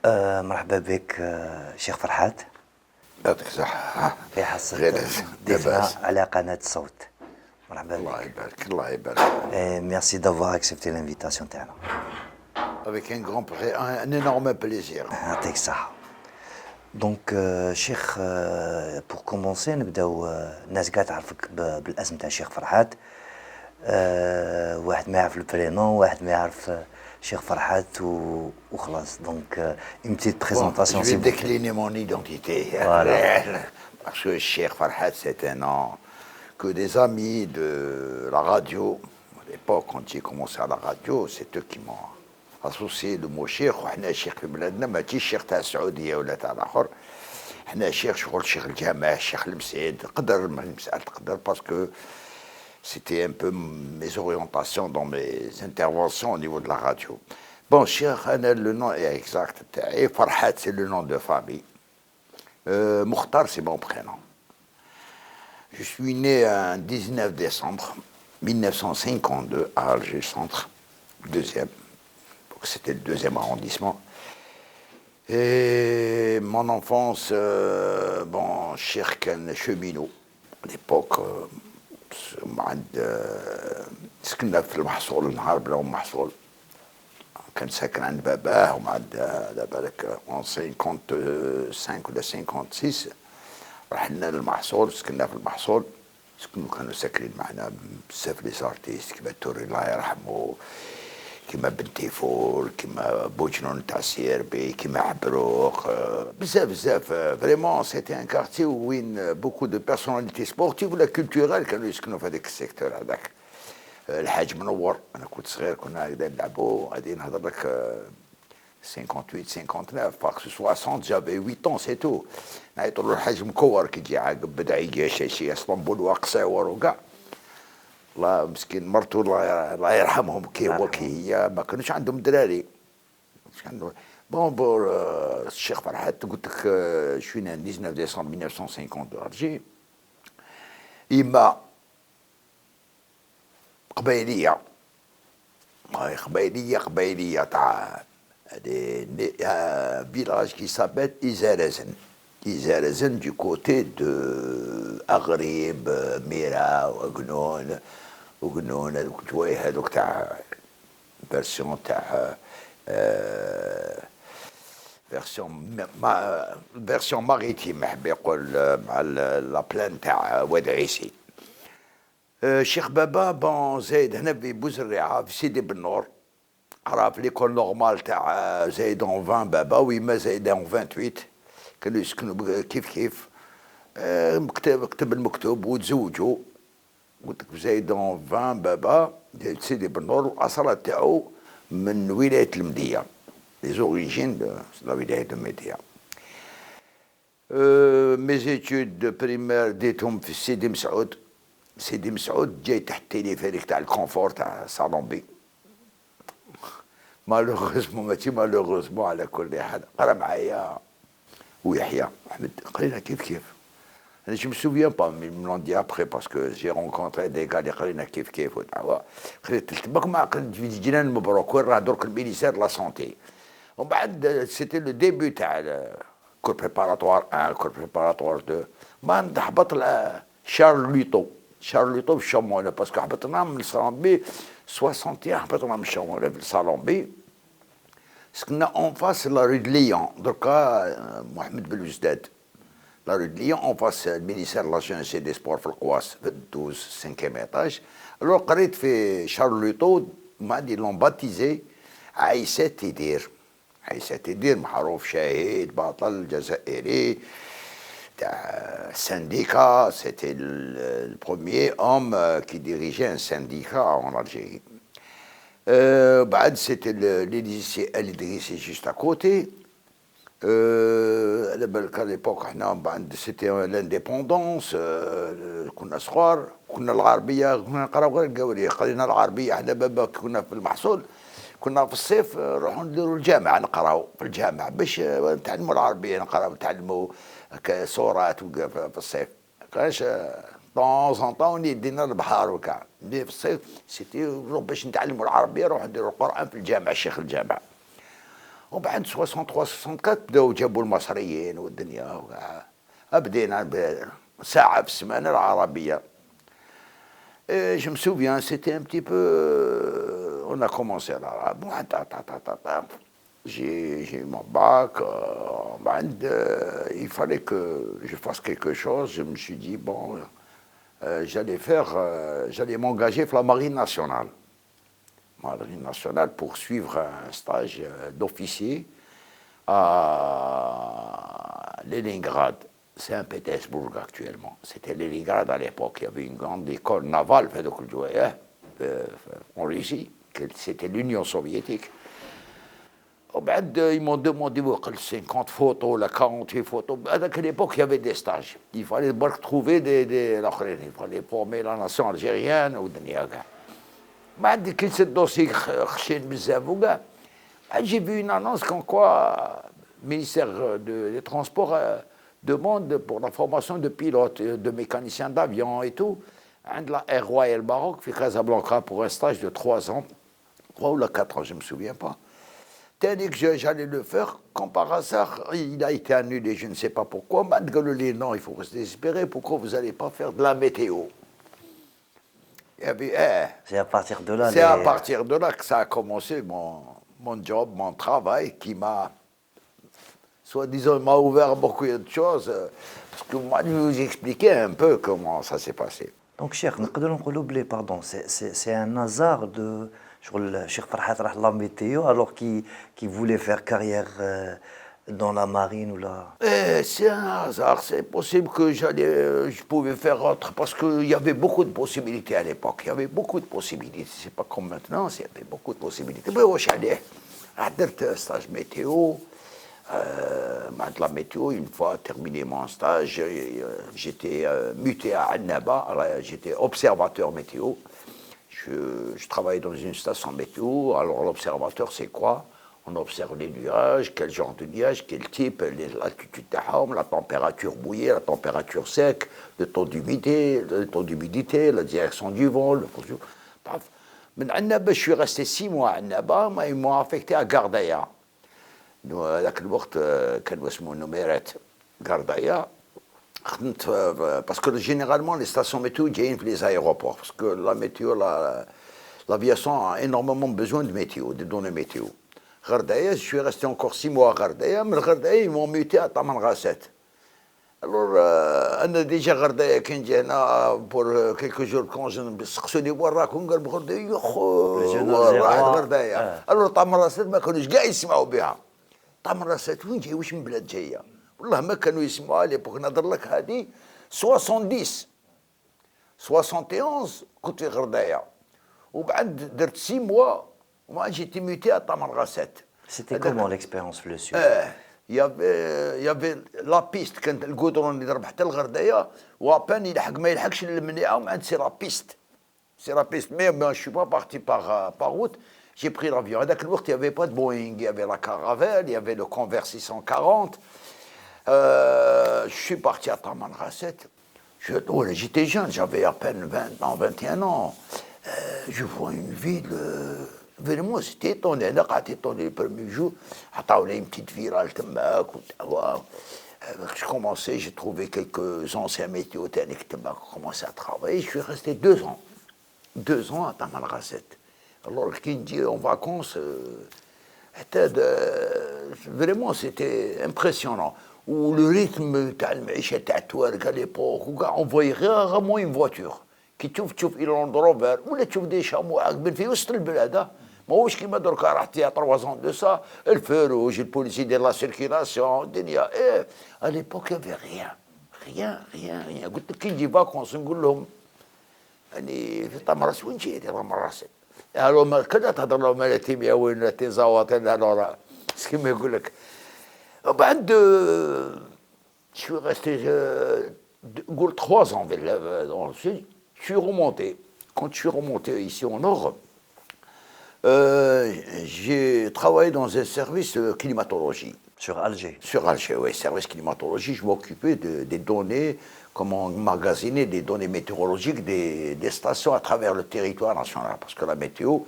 مرحبا بك شيخ فرحات. يعطيك الصحة. في حصة غير ضيفنا لاباس. على قناة الصوت. مرحبا الله بك. يبارك الله يبارك. ميرسي d'avoir accepté l'invitation تاعنا. Avec un énorme plaisir. يعطيك الصحة. دونك شيخ بور كومونسي نبداو الناس كاع تعرفك بالاسم تاع الشيخ فرحات. واحد ما يعرف البرينون، واحد ما يعرف Cheikh Farhat ou خلاص. Donc une petite présentation. Bon, je vais décliner mon identité. Voilà. Parce que Cheikh Farhat, c'est un nom que des amis de la radio, à l'époque, quand j'ai commencé à la radio, c'est eux qui m'ont associé le mot Cheikh. وحنا شيخ في بلادنا ماشي الشيخ تاع السعودية ولا تاع الآخر. حنا شيخ شغل شيخ الجامع، شيخ المسعد، تقدر المسألة تقدر parce que c'était un peu mes orientations dans mes interventions au niveau de la radio. Bon, Cheikh, le nom est exact. Et Farhat, c'est le nom de famille. Mokhtar, c'est mon prénom. Je suis né un 19 décembre 1952 à Alger Centre, deuxième. C'était le deuxième arrondissement. Et mon enfance, bon, Cheikh كان cheminot. À l'époque, سكننا في المحصول النهار بلا محصول. كان ساكن عند باباه ومعد على بالك 55 ولا 56 رحنا للمحصول سكننا في المحصول. كانوا ساكنين معنا بزاف لي زارتيست كيما التوري الله يرحمه، كيما بنتيفور، كيما بوجنون تاع السيربي، كيما عبروق، بزاف فريمون سيتي ان كارتي وين بوكو دو بيرسوناليتي سبورتيف ولا كولتورال كانوا يسكنوا في هذاك السيكتور هذاك. الحاج منور، انا كنت صغير كنا هكذا نلعبوا غادي نهضر لك 58 59 باغ سو 60 جافي 8 ans سي تو. نعيطوا له الحاج مكور كي يجي عاقب بدا يجي شي اسطنبول وقصاور وكاع. الله مسكين مرته الله يرحمهم كي هو كي هي ما كانوش عندهم دراري. بون بور الشيخ فرحات قلت لك شوينا 19 ديسمبر 1950 Alger. إما قبيلية قبيلية تاع فيلاج qui s'appelle Izarazen du côté de أغريب ميرا وقنون هذوك شويه هذوك تاع فيرسيون تاع فيرسيون ماريتيم حبي يقول مع لا بلان تاع واد عيسي. الشيخ بابا بون زايد هنا في بوزريعه في سيدي بن نور، قرا في ليكول نورمال تاع زايدون 20 بابا ويما زايدون 28 كانوا يسكنوا كيف كتب المكتوب وتزوجوا. قلت لك زايدون 20 بابا سيدي بن نور والاصاله تاعو من ولايه المديه، لي زوريجين دو لا ولايه المديه. مي زيتود بريمير ديتهم في سيدي مسعود. سيدي مسعود جاي تحت التليفريك تاع الكونفور تاع صالونبي. مالوغوزمون ماشي مالوغوزمون على كل حال قرا معايا ويحيى احمد قرينا كيف. Je me souviens pas, mais ils me l'ont dit après parce que j'ai rencontré des gars اللي قرينا كيف قريت تبارك ما قريت في جنان مبروك وين راه درك المينيسير لا سونتي. ومن بعد سيتي لو ديبي تاع كور بريباراتوار 1 كور بريباراتوار 2 ما هبط شارلوتو في الشمولة باسكو هبطنا من الصالون بي 61 هبطنا من الشمولة في الصالون بي. سكننا اون فاس لا رue de Lyon دركا محمد بن وجداد. La rue de Lyon, en face du ministère de la Jeunesse et des Sports في القواس في 12 5e étage. Alors قريت في شارلوتو ما دي لون باتيزي عيسى تيدير معروف شهيد بطل جزائري تاع syndicat. C'était le premier homme qui dirigeait un syndicat en Algérie. بعد c'était le lycée El-Idrissi juste à côté. على بالك على ليبوك حنا بعد سيتي لانديبوندونس كنا صغار كنا العربيه كنا نقراو غير القوريه قرينا العربيه حنا بابا كنا في المحصول كنا في الصيف نروحوا نديروا الجامعه نقراو في الجامعه باش نتعلموا العربيه نتعلموا صورات في الصيف كاش طون زون طون يدينا البحر وكاع في الصيف سيتي باش نتعلموا العربيه نروحوا نديروا القران في الجامعه شيخ الجامعه. وبعد 63 64 بداو جابوا المصريين والدنيا بدينا ساعة في السمانة العربية. Je me souviens, c'était un petit peu. On a commencé là. Bon, j'ai eu mon bac. Il fallait que je fasse quelque chose. Je me suis dit, bon, j'allais m'engager pour la Marine nationale. Marine nationale pour suivre un stage d'officier à Leningrad. Saint-Pétersbourg actuellement. C'était Leningrad à l'époque. Il y avait une grande école navale en Russie. C'était l'Union soviétique. Ils m'ont demandé 50 photos, 48 photos. À l'époque, il y avait des stages. Il fallait trouver il fallait former la nation algérienne. J'ai vu une annonce comme quoi le ministère des Transports demande pour la formation de pilotes, de mécaniciens d'avion et tout. La Air Royal Maroc fait Casablanca pour un stage de 3 ans, 3 ou 4 ans, je ne me souviens pas. Tandis que j'allais le faire, quand par hasard, il a été annulé, je ne sais pas pourquoi. Non, il faut se désespérer, pourquoi vous n'allez pas faire de la météo? C'est à partir de là. C'est à partir de là que ça a commencé mon job, mon travail, qui m'a, soi-disant, m'a ouvert beaucoup de choses. Parce que moi, je vais vous expliquer un peu comment ça s'est passé. Donc, Cheikh, pardon, c'est un hasard de. Le Cheikh Farhat la météo, alors qu'il voulait faire carrière dans la marine ou la. C'est un hasard, c'est possible que je pouvais faire autre, parce qu'il y avait beaucoup de possibilités à l'époque. Il y avait beaucoup de possibilités, c'est pas comme maintenant, il y avait beaucoup de possibilités. Mais j'allais à un stage météo. De la météo, une fois terminé mon stage, j'étais muté à Annaba, j'étais observateur météo. Je travaillais dans une station météo. Alors l'observateur, c'est quoi? On observe les nuages, quel genre de nuages, quel type, l'altitude de la température mouillée, la température sec, le taux d'humidité, la direction du vent, le cours du... Bref. Mais Annaba, je suis resté 6 mois à Annaba, mais ils m'ont affecté à Gardaya. ذاك الوقت كان اسمه نميرات غاردايا خدمت parce que généralement les stations météo جايين في les aéroports parce que la météo l'aviation a énormément besoin de météo, de données météo. Gardaya, je suis resté encore 6 mois à Gardaya, mais Gardaya ils m'ont muté à Tamanrasset. Alors انا ديجا غردايا كان جينا pour quelques jours quand je سقسوني وين راكم قال بغردايا يا خو راح غردايا. alors Tamanrasset ما كانوش كاع يسمعوا بها. Tamanrasset وين جاي واش من بلاد جايه؟ والله ما كانوا يسمعوا ليبوك نهضر لك هذه 70 71 كنت في غردايه وبعد درت 6 mois وما جيت ميتي à Tamanrasset. C'était comment l'expérience le sud? Il y avait la piste كانت القدرون اللي ضرب حتى الغردايه وابان يلحق ما يلحقش للمنيعه ومن عند سي لا بيست. C'est la piste, mais je ne suis pas parti par route. J'ai pris l'avion. À l'époque, il n'y avait pas de Boeing. Il y avait la Caravelle, il y avait le Convair 640. Je suis parti à Tamanrasset. J'étais jeune, j'avais à peine 20 ans, 21 ans. Je vois une ville. Vraiment, c'était étonné. J'étais étonné le premier jour. J'avais une petite village de Mac. Je commençais, j'ai trouvé quelques anciens météos techniques qui ont commencé à travailler. Je suis resté 2 ans. 2 ans à Tamanrasset. Alors, qui me dit en vacances, vraiment, c'était impressionnant. Où le rythme, à l'époque, on voyait rarement une voiture. Qui تشوف Land Rover, ولا تشوف des chameaux عاقبين في وسط البلاد. ماهوش كيما دركا رحت يا 3 ans de ça, الفروج, le policier de la circulation, الدنيا. À l'époque, il n'y avait rien. قلت لك كي نجي فاكونس نقول لهم يعني في Tamanrasset وين جيتي Tamanrasset؟ alors ما كنا تهضر لهم على تيميا وين تيزاوطن alors كيما يقول لك. بعد je suis resté 3 ans dans le sud. Je suis remonté. Quand je suis remonté ici au nord, j'ai travaillé dans un service de climatologie. Sur Alger? Sur Alger, oui, service climatologie. Je m'occupais des données, comment emmagasiner des données météorologiques des stations à travers le territoire national. Parce que la météo,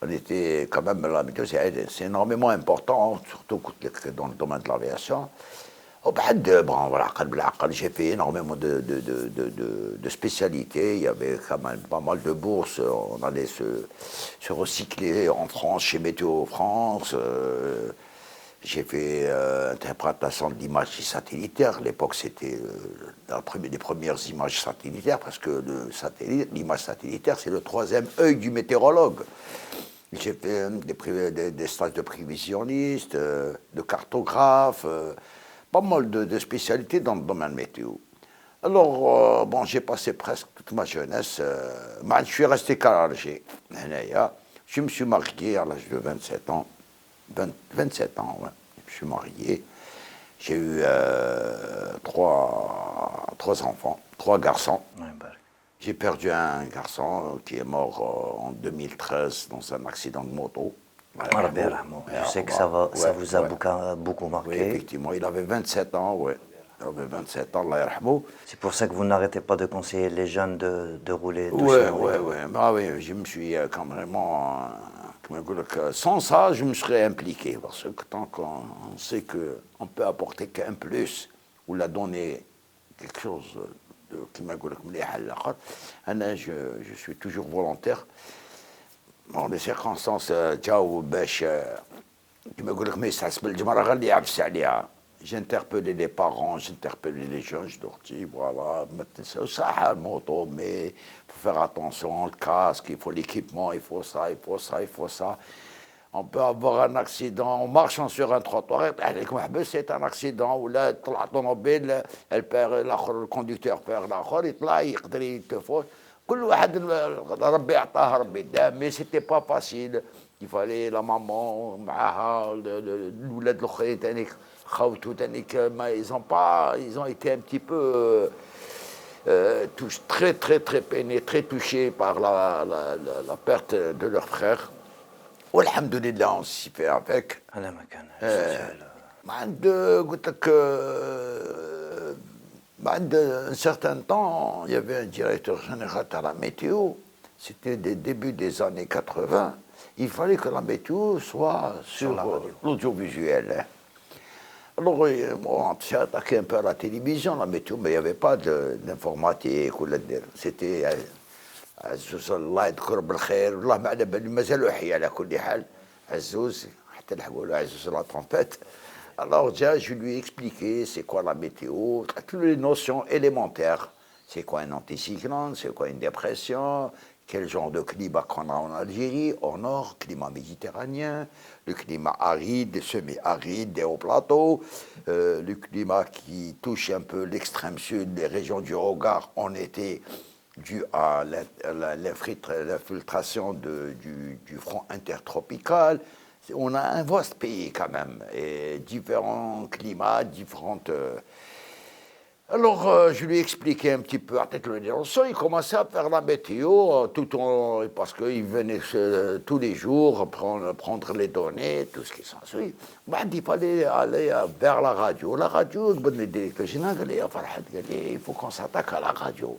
On était quand même, la météo, c'est énormément important, surtout dans le domaine de l'aviation. Bon, voilà, j'ai fait énormément de spécialités. Il y avait quand même pas mal de bourses. On allait se recycler en France, chez Météo France. J'ai fait interprétation d'images satellitaires. À l'époque, c'était les premières images satellitaires, parce que l'image satellitaire, c'est le troisième œil du météorologue. J'ai fait des stages de prévisionniste, de cartographe, pas mal de spécialités dans le domaine météo. Alors, bon, j'ai passé presque toute ma jeunesse. Je suis resté qu'à Alger. Je me suis marié à l'âge de 27 ans. 27 ans, ouais. Je suis marié. J'ai eu trois enfants, 3 garçons. Ouais, bah, J'ai perdu un garçon qui est mort en 2013 dans un accident de moto. Rabbi Yarhamou. Je sais que ça vous a beaucoup Oui, marqué. effectivement, il avait 27 ans, ouais. Il avait 27 ans, Allah yarhamou. C'est pour ça que vous n'arrêtez pas de conseiller les jeunes de rouler Oui, doucement. oui, oui. Bah oui, je me suis quand vraiment... sans ça, je me serais impliqué, parce que tant qu'on sait qu'on peut apporter qu'un plus, ou la donner quelque chose qui m'a dit, je suis toujours volontaire. Bon, les circonstances, j'ai interpellé les parents, j'ai interpellé les jeunes, je leur dis, voilà, ça, moto, mais il faut faire attention, le casque, il faut l'équipement, il faut ça, il faut ça, il faut ça. On peut avoir un accident, on marche sur un trottoir, c'est un accident, ou là, l'automobile, elle perd, le conducteur perd l'autre, il te faut. Mais c'était pas facile. Il fallait la maman, ils ont été un petit peu très très très peinés, très touchés par la perte de leur frère. Alhamdoulilah, on s'y fait avec. Un certain temps, il y avait un directeur général à la météo. C'était des débuts des années 80. Il fallait que la météo soit sur l'audiovisuel. Alors, on s'est attaqué un peu à la télévision, la météo, mais il n'y avait pas d'informatique. C'était عزوز الله يذكر بالخير والله ما على بالي مازالوا حي على كل حال عزوز حتى نحكوا له عزوز لا trompette. Alors déjà, je lui ai expliqué c'est quoi la météo, toutes les notions élémentaires. C'est quoi un anticyclone, c'est quoi une dépression, quel genre de climat qu'on a en Algérie, au nord, climat méditerranéen, le climat aride, semi-aride, des hauts plateaux, le climat qui touche un peu l'extrême sud, les régions du Hogar en été, dû à l'infiltration du front intertropical. On a un vaste pays quand même, et différents climats, différentes... Alors, je lui ai expliqué un petit peu, il commençait à faire la météo, parce qu'il venait tous les jours prendre les données, tout ce qui s'ensuit. Il fallait aller vers la radio. La radio, le directeur général, il faut qu'on s'attaque à la radio.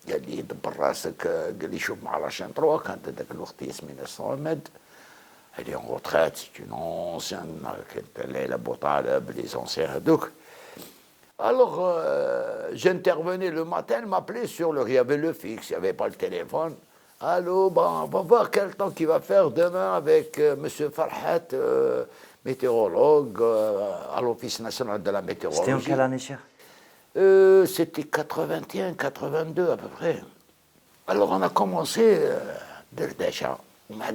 قال لي دبر راسك قال لي شوف مع لاشين 3 كانت هذاك الوقت ياسمين الصامد elle est en retraite, c'est une ancienne Leila Boutaleb, les anciens هذوك. Alors j'intervenais le matin, elle m'appelait il y avait le fixe, il n'y avait pas le téléphone. Allô, bon, on va voir quel temps qu'il va faire demain avec monsieur Farhat, météorologue à l'Office national de la météorologie. C'était en quelle année, cher? C'était 81, 82 à peu près. Alors on a commencé déjà. Les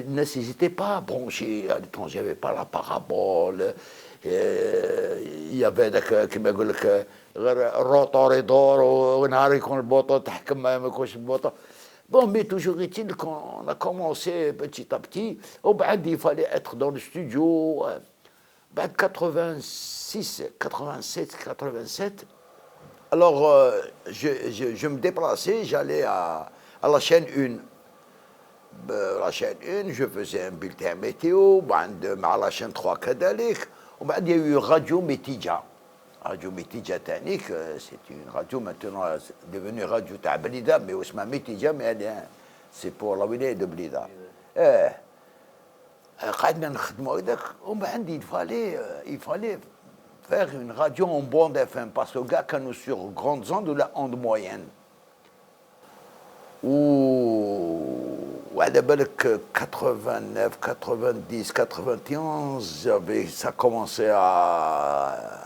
n'étaient pas branchés à l'étranger, il n'y avait pas la parabole. Il y avait كما يقول لك الروتور يدور ونهار يكون البوطه تحكم ما يكونش البوطه. Bon, mais toujours est-il qu'on a commencé petit à petit. وبعد il fallait être dans le studio. 86, 87, 87. Alors, je me déplaçais, j'allais à la chaîne 1. La chaîne 1, je faisais un bulletin météo, à la chaîne 3 كذلك. وبعد il y a eu Radio Métidja. Radio Mitidja Tanik, c'est une radio maintenant devenue radio تاع بليده, mais اسمها ميتيجا, mais c'est pour la wilaya de بليده. قعدنا نخدموا هكذاك, ومن بعد il fallait faire une radio en bande FM, parce que gars كانوا sur grandes ondes ou la onde moyenne. وعلى بالك 89, 90, 91, ça commençait à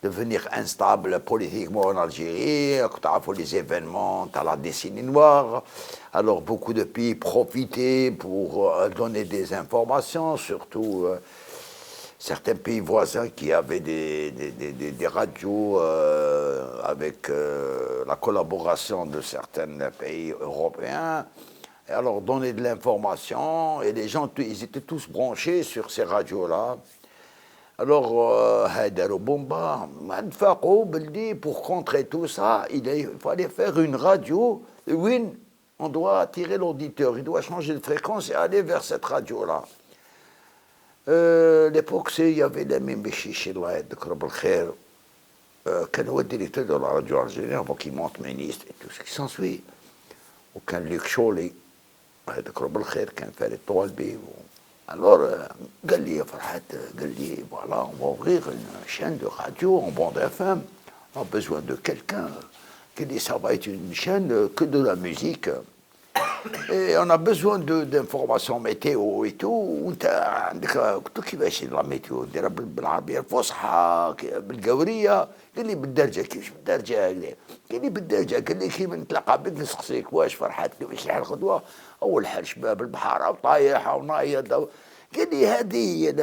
devenir instable politiquement en Algérie, quand les événements, t'as la décennie noire, alors beaucoup de pays profitaient pour donner des informations, surtout certains pays voisins qui avaient des radios avec la collaboration de certains pays européens, et alors donner de l'information, et les gens, ils étaient tous branchés sur ces radios-là. Alors, Bomba, pour contrer tout ça, il fallait faire une radio où on doit attirer l'auditeur, il doit changer de fréquence et aller vers cette radio-là. L'époque, il y avait les mêmes chichis là, de Krabelkher, qui est le directeur de la radio algérienne avant qu'il monte ministre et tout ce qui s'ensuit. Ou quand Luc Choli, de Krabelkher, qui a fait les Toalbi. Alors, Galli Farhat, Galli, voilà, on va ouvrir une chaîne de radio en bande FM. On a besoin de quelqu'un qui dit ça va être une chaîne que de la musique. Et on a besoin d'informations météo et tout. وانت عندك كيفاش لا ميتيو ديرها بالعربيه الفصحى بالقوريه. قال لي بالدرجه. كيفاش بالدرجه؟ قال لي بالدرجه. قال لي كي نتلاقى بك نسقسيك واش فرحات كيفاش راح الغدوه. اول حاجه شباب البحر وطايح ونايض. قال لي هذه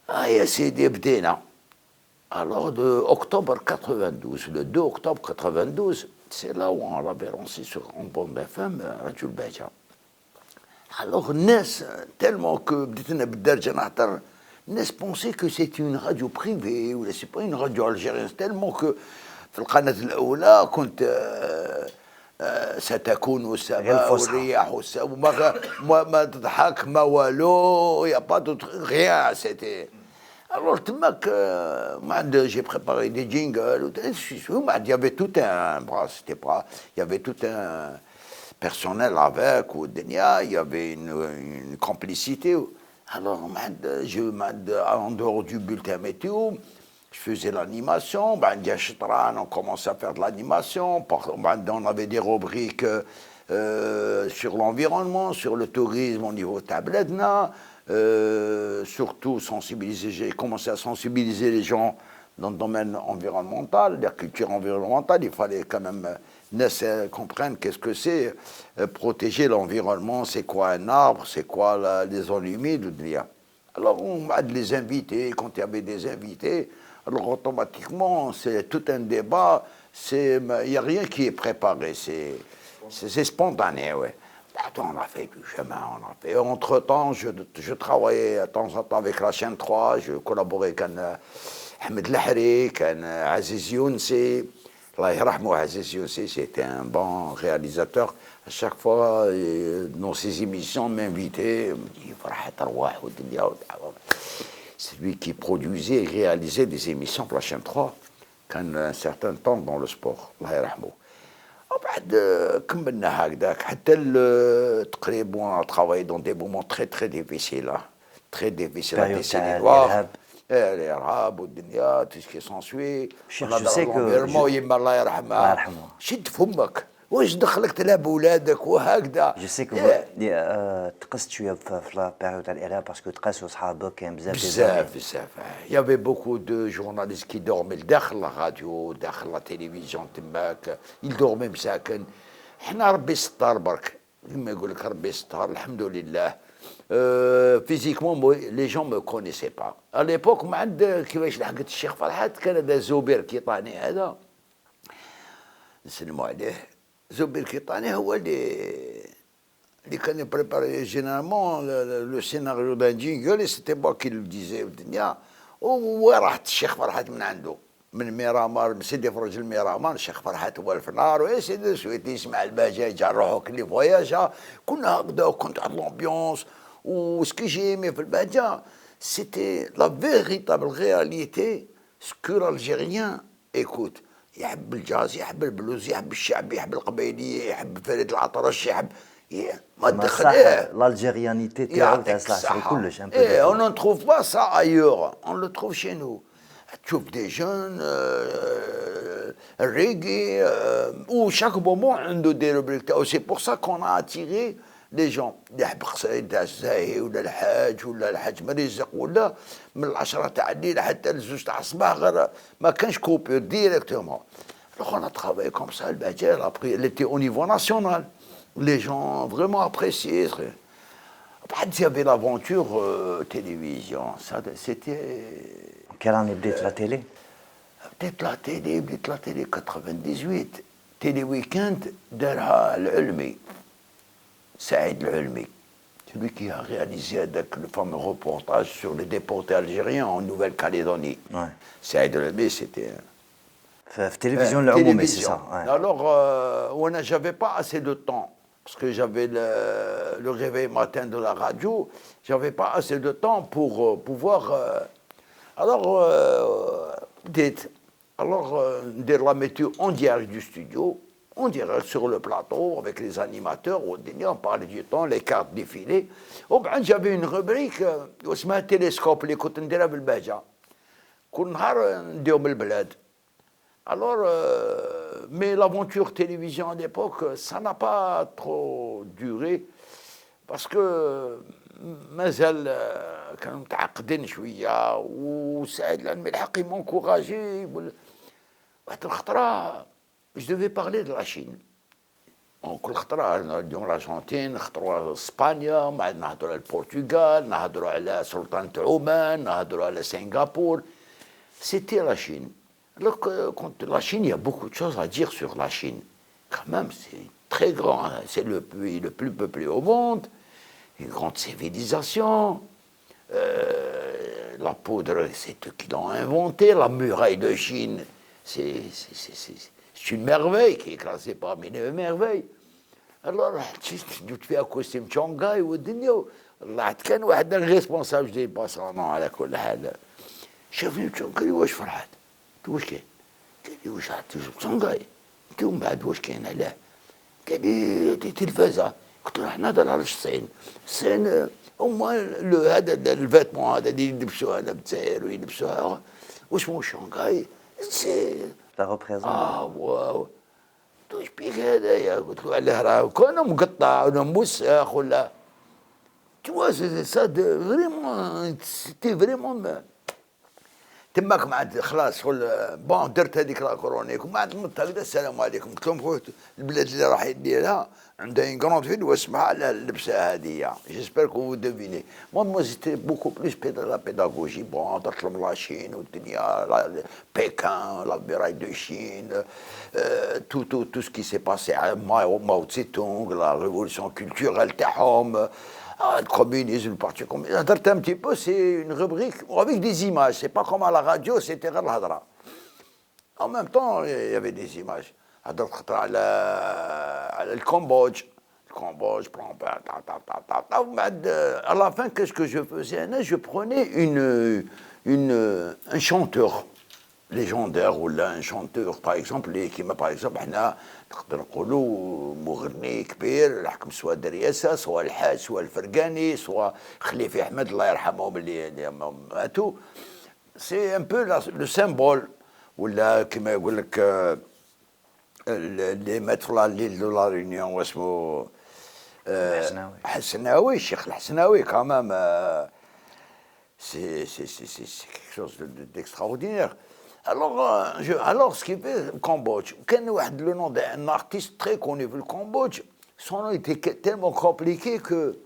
هي يا سيدي بدينا. Alors de octobre 92, le 2 octobre 92, c'est là où on l'avait lancé en bande FM, Radio Baja. Alors Nes, tellement que Nes pensait que c'était une radio privée, ou c'est pas une radio algérienne, tellement que في القناة الأولى كنت ستكون السماء والرياح ما تضحك ما والو, il n'y a pas de rien, c'était... Alors, j'ai préparé des jingles, il y avait tout un, il y avait tout un personnel avec, il y avait une complicité. Alors, en dehors du bulletin météo, je faisais l'animation, on commençait à faire de l'animation, on avait des rubriques sur l'environnement, sur le tourisme au niveau de Tabledna. Surtout sensibiliser, j'ai commencé à sensibiliser les gens dans le domaine environnemental, la culture environnementale. Il fallait quand même comprendre qu'est-ce que c'est protéger l'environnement, c'est quoi un arbre, c'est quoi les zones humides. Alors on a de les inviter, quand il y avait des invités, alors automatiquement c'est tout un débat, il n'y a rien qui est préparé, c'est spontané, ouais. On a fait du chemin, on a fait. Entre-temps, je travaillais de temps en temps avec la chaîne 3, je collaborais avec Ahmed Lahri, avec Aziz Younsi. Allah yarahmou, Aziz Younsi, c'était un bon réalisateur. À chaque fois, dans ses émissions, m'invitait, me dit c'est lui qui produisait et réalisait des émissions pour la chaîne 3, quand un certain temps dans le sport. Allah yarahmou. وبعد كملنا هكذاك حتى تقريبا on a travaillé dans des moments très très difficiles, très difficiles, la décennie noire, l'Irhab والدنيا, tout ce qui s'ensuit. Je sais que يما الله يرحمها شد فمك واش دخلك تلعب بولادك وهكذا. Je sais que تقست شويه في لا بيريود تاع الإرهاب باسكو تقاسوا صحابك كان بزاف. Il y avait beaucoup de journalistes qui dormaient داخل la radio, داخل la télévision تماك, ils dormaient مساكن. احنا ربي ستار برك, كما يقول لك ربي ستار الحمد لله. Physiquement, les gens ne me connaissaient pas. À l'époque, ما عند كيفاش لحقت الشيخ فرحات كان هذا زبير كيطاني هذا نسلموا عليه. Zobir Kitani, il connaît préparé généralement le scénario d'un jingle, et c'était moi qui le disais. ورحت الشيخ فرحات من عنده من ميرامار سيدي فرج الميرامار الشيخ فرحات هو الفنار ويا سيدي سويتي يسمع البجاج نروحوا كل فواياجا كنا هكذا وكنت على الامبيونس وسكي جيمي في البهجه سيتي لا فيريتابل رياليتي ce que l'Algérien écoute. يحب الجاز، يحب البلوز، يحب الشعبي، يحب القبيلية، يحب فريد الأطرش، يحب ما تدخل l'algérianité يعطيك تاعو الصحة. كلش un peu de Et tout. on ne trouve pas ça ailleurs, on le trouve chez nous. تشوف des jeunes reggae où chaque moment عنده des rubriques. C'est pour ça qu'on a attiré les gens. اللي يحب قصيدة الزاهي ولا الحاج ولا الحاج مرزق ولا من 10 تاع الليل حتى ل2 تاع الصباح غير ما كانش كوبير ديريكتومون. Alors on a travaillé comme ça, le Badjer, après, elle était au niveau national. Les gens vraiment appréciaient. Après, il y avait l'aventure télévision. Ça, c'était. Quelle année بديت la télé? بديت la télé 98. Télé week-end دارها العلمي. Saïd العلمي. Celui qui a réalisé le fameux reportage sur les déportés algériens en Nouvelle-Calédonie. Ouais. Saïd العلمي, c'était. في التلفزيون العمومي سي télévision. صا. Alors, j'avais pas assez de temps, parce que j'avais le réveil matin de la radio, j'avais pas assez de temps pour pouvoir. Dire la météo en direct du studio, en direct sur le plateau, avec les animateurs, on parlait du temps, les cartes défilées. J'avais une rubrique, اسمها télescope, اللي كنت نديرها بالبهجة. كل نهار نديهم بالبلاد. Alors, mais l'aventure télévision à l'époque, ça n'a pas trop duré, parce que مازال كانوا متعقدين شويه وسعيد العلمي الحق m'encourageait. واحد الخطره je devais parler de la Chine. كل خطره اليوم الارجنتين، نخطروا اسبانيا، من بعد نهضروا على البرتغال، نهضروا على سلطنه عمان، نهضروا على سنغافور. C'était la Chine. Alors que contre la Chine, il y a beaucoup de choses à dire sur la Chine. Quand même, c'est très grand. C'est le pays le plus peuplé au monde, une grande civilisation. La poudre, c'est eux qui l'ont inventé. La muraille de Chine, c'est une merveille qui est classée parmi les merveilles. Alors, tu te fais accoster de Shanghai ou de الله كان واحد الريسبونسابل ديال الباسامون على كل حال. شافني قال لي واش فرحت؟ قلت واش كاين؟ قال لي واش عاد شنغاي؟ قلت ومن بعد واش كاين علاه؟ قال لي تلفازه. قلت له حنا نهضر على الصين. الصين هما هذا الفاتمون هذا اللي يلبسوها هذا بالجزائر ويلبسوها واسمه شنغاي. سي Ça représente. واو. قلت واش بيك هذايا؟ قلت له علاه راه كان مقطع ولا موسخ ولا. Tu vois, c'est ça, vraiment, c'était vraiment. تماك مع خلاص بون درت هذيك لا كرونيك ومن بعد نمت هكذا السلام عليكم. قلت لهم البلاد اللي راح يديرها عندها اون كروند فيل واسمها على اللبسه هذه. جيسبر كو فو دوفيني. مو زيتي بوكو بلوس لا بيداغوجي. بون درت لهم لا شين والدنيا بيكان لا ميراي دو شين تو سكي سي باسي ماو تسي تونغ لا ريفولوسيون كولتورال تاعهم. Le communisme, le parti communiste, un petit peu, c'est une rubrique avec des images. C'est pas comme à la radio, c'était Hadra. En même temps, il y avait des images. Le Cambodge. Le Cambodge, à la fin, qu'est-ce que je faisais? Je prenais un chanteur légendaire ou là, un chanteur, par exemple, qui m'a, par exemple, نقدر نقولوا مغني كبير الحكم سواء درياسه سواء الحاج سواء الفرقاني سواء خليفه احمد الله يرحمهم اللي ماتوا. سي ان بو لو سيمبول. ولا كما يقول لك اللي مات في ليل دو لا ريونيون واسمه الحسناوي. الشيخ الحسناوي كمان سي quelque chose d'extraordinaire. Alors, ce qui fait le Cambodge, le nom d'un artiste très connu le Cambodge, son nom était tellement compliqué que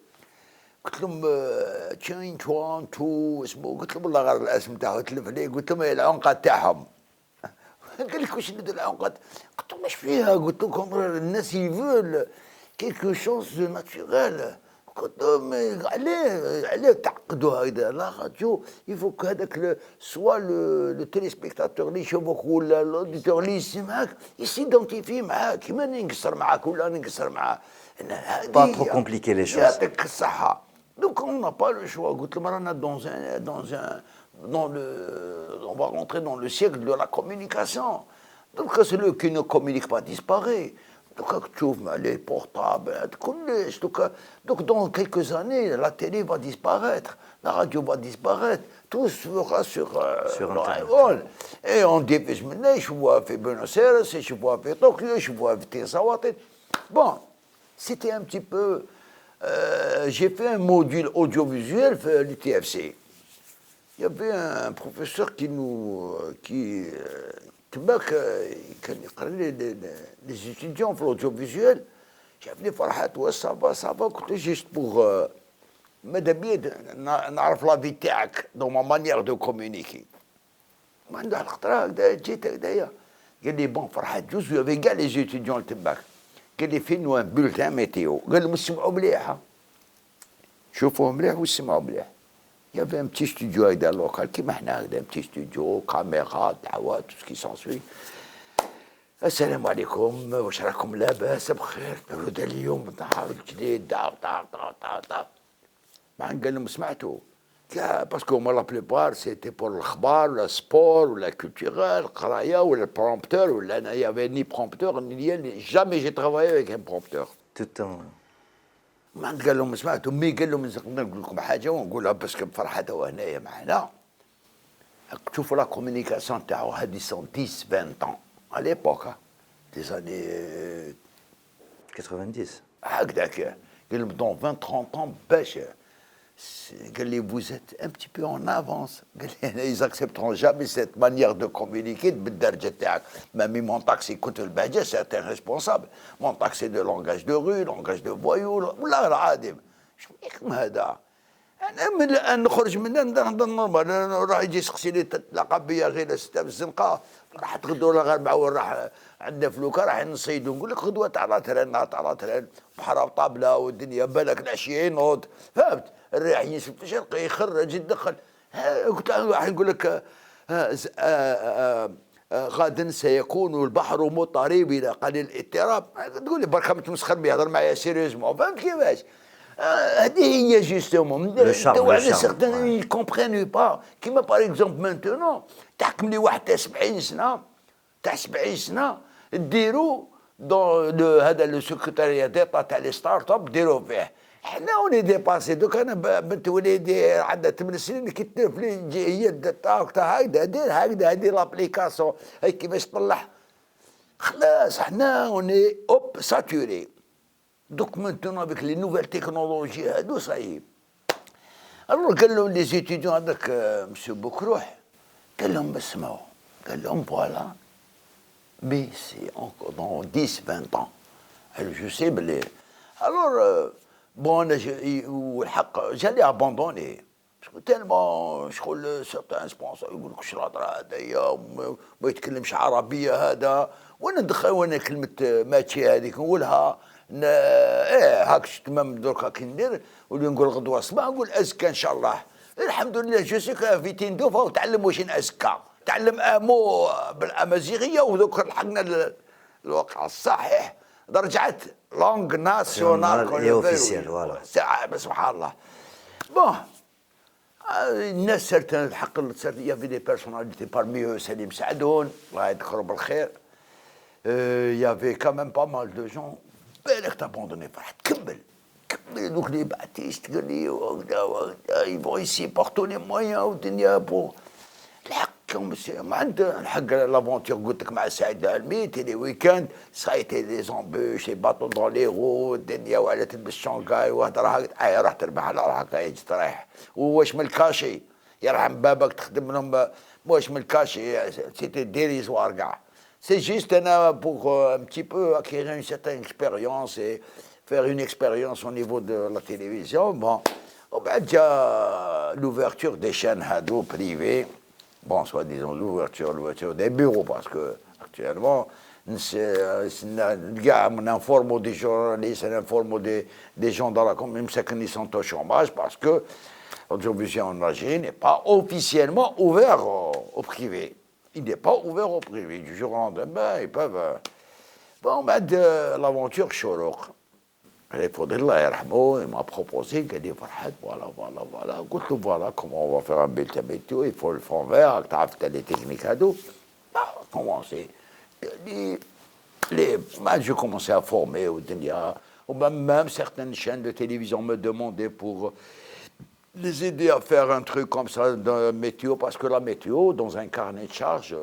قلت لهم تشين توان تو اسمه. قلت لهم والله غير الاسم تاعو تلف لي. قلت لهم العنقه تاعهم. قال لك واش ندير العنقه؟ قلت لهم اش فيها؟ قلت لكم الناس يفول كيلكو شوز ناتشورال. قلت لهم عليه تعقدوا هكذا لا راديو يفوك هذاك سوا لو تيليسبيكتاتور اللي يشوفك ولا الاوديتور اللي يسمعك يسيدونتيفي معاك. كيما نقصر معاك ولا نقصر معاه. Pas trop compliquer les choses. يعطيك الصحه. Donc on n'a pas le choix. قلت لهم رانا on va rentrer dans le siècle de la communication. Donc, celui qui ne communique pas disparaît. Donc, les portables, donc, dans quelques années, la télé va disparaître, la radio va disparaître, tout sera sur Internet. Et on diffuse maintenant, je vois à Buenos Aires, je vois à Tokyo, je vois à Tirsawate. Bon, c'était un petit peu. J'ai fait un module audiovisuel à l'UTFC. Il y avait un professeur qui les étudiants في l'audiovisuel. J'avais فرحات ça va écoutez juste pour ماذا بيا نعرف لا في تاعك dans ma manière de communiquer. ما عنده الخطره هكذا جيت هكذايا قال لي بون فرحات جوز يافي كاع لي étudiants تبعك قال لي فين نو بولتان ميتيو قال لهم اسمعوا مليح شوفوا مليح واسمعوا مليح. Il y avait un petit studio avec des locales qui m'a un petit studio, caméra, دعوات, tout ce qui s'ensuit. السلام عليكم واش راكم لاباس بخير نولد اليوم نهار جديد قال لهم سمعتوا باسكو هما لا بلوبار سيتي بور الاخبار ولا السبور ولا كولتورال القرايه ولا البرومبتور ولا انا يافي ني برومبتور ني جامي جي ترافايي افيك ان برومبتور توت ما قال لهم سمعتوا مي قال لهم نقول لكم حاجه ونقولها باسكو بفرحه هو هنايا معنا تشوفوا لا كومونيكاسيون تاعو هذه 10 20 ans à l'époque des années 90 هكذاك قال لهم dans 20 30 ans باش قال لي vous êtes un petit peu en avance قال لي ils accepteront jamais cette manière de communiquer بالدرجه تاعك مامي مون تاكسي كنت البهجه c'est un responsable مون تاكسي de langage de rue langage de voyou والله العظيم شو بيكم هذا انا من الان نخرج من هذا نورمال راح يجي يسقسيني تتلاقى بيا غير ستة في الزنقه راح تغدو ولا غير معول راح عندنا فلوكه راح نصيدو نقول لك غدوه تاع تران بحر طابله والدنيا بالك العشيه ينوض فهمت الريح ينسف في الشرق يخرج يدخل قلت له واحد يقول لك غدا سيكون البحر مضطرب الى قليل الاضطراب تقول لي برك متمسخر بيه يهضر معايا سيريوزمون فهمت كيفاش هذه هي جوستومون certains ils comprennent pas كيما باغ اكزومبل مانتونون تحكم لي واحد تاع 70 سنه ديروا دون هذا لو سكرتاريا ديتا تاع لي ستارت اب ديروا فيه حنا اوني ديباسي دوك انا بنت وليدي عندها 8 سنين كي التلفلين هي تاك هكذا دير هكذا هذه لابليكاسيون هاي كيفاش تطلع خلاص حنا اوني اوب ساتوري دوك مانتون افيك لي نوفيل تكنولوجي هادو صايب الور قال لهم لي زيتيديون هذاك مسيو بكروح قال لهم اسمعوا قال لهم فوالا مي سي انكور دون 10 20 ans جو سي بلي الور بون انا والحق جالي ابوندوني باسكو تالمون شغل سيرتان سبونسور يقول لك شنو الهضره هذايا ما يتكلمش عربيه هذا وانا ندخل وانا كلمه ماتشي هذيك نقولها هاك تمام دركا كي ندير ولي نقول غدوه الصباح نقول ازكى ان شاء الله الحمد لله جو سي في تندوفا وتعلم واش ازكى تعلم امو بالامازيغيه ودوك لحقنا الواقع الصحيح رجعت لونغ ناسيونال اوفيسيال فوالا سبحان الله بون الناس سيرتان الحق يافي دي بيرسوناليتي بارمي سليم سعدون الله يذكره بالخير يافي كاميم با مال دو جون بالك تابوندوني فرحت كمل دوك لي باتيست قال لي وهكذا يبغوا يسي بورتو لي مويان والدنيا بو الحق ما عنده الحق لافونتير قلت لك مع سعيد العلمي تي لي ويكاند سايتي لي زومبوش لي باتو دون لي رو الدنيا وعلى تلبس شونغاي وهضر هكذا راح تربح على روحك يجي تريح واش من الكاشي يرحم بابك تخدم لهم واش من الكاشي سيتي ديريزوار كاع C'est juste pour un petit peu acquérir une certaine expérience et faire une expérience au niveau de la télévision. Bon, il y a l'ouverture des chaînes hado privées. Bon, soit disons l'ouverture des bureaux, parce que actuellement, on informe des journalistes, on informe des gens dans la communauté, même qui sont au chômage, parce que l'audiovisuel en Algérie n'est pas officiellement ouvert au privé. Il n'est pas ouvert au privé. Du jour au lendemain, ils peuvent... Bon, l'aventure Chorouk. Il faudrait الله يرحمه, il m'a proposé, il a dit Farhad, voilà. قلت له voilà comment on va faire un bulletin météo, il faut le fond vert, تعرف les techniques هادو. Commencé. Je commençais à former au Dunia. Même certaines chaînes de télévision me demandaient pour les aider à faire un truc comme ça de météo, parce que la météo, dans un carnet de charges,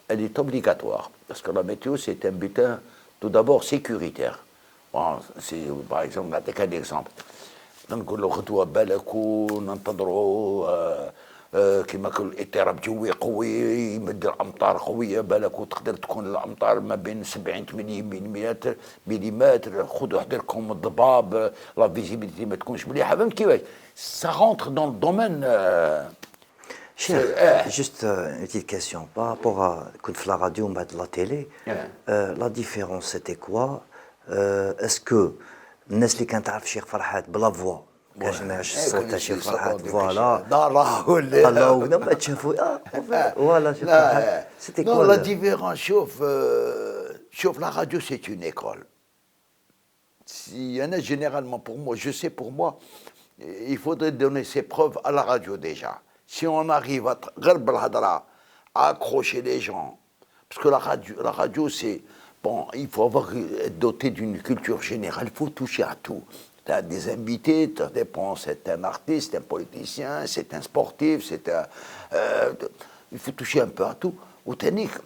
elle est obligatoire. Parce que la météo, c'est un bulletin tout d'abord sécuritaire. Bon, par exemple, نعطيك un exemple. نقول له غدوة بالك وننتظروا كما كل اضطراب جوي قوي يمد الامطار قويه بالك وتقدر تكون الامطار ما بين 70 مليمتر خذوا حذركم الضباب لا فيزيبيليتي ما تكونش مليحه فهمت كيفاش ça rentre dans le domaine Cher, juste une petite question par rapport à كنت في la radio ou de la télé la différence c'était quoi est-ce que الناس اللي كانت تعرف الشيخ فرحات بلا فوا كاش نعش صوت الشيخ فرحات فوالا الله ولما تشافوا فوالا شيخ فرحات سيتي كوا لا ديفيرونس شوف la radio c'est une école. Il y en a généralement pour moi, je sais pour moi, il faudrait donner ses preuves à la radio déjà. Si on arrive à accrocher les gens, parce que la radio c'est, bon, il faut être doté d'une culture générale, il faut toucher à tout. Tu as des invités, ça dépend, c'est un artiste, un politicien, c'est un sportif, il faut toucher un peu à tout. Au technique,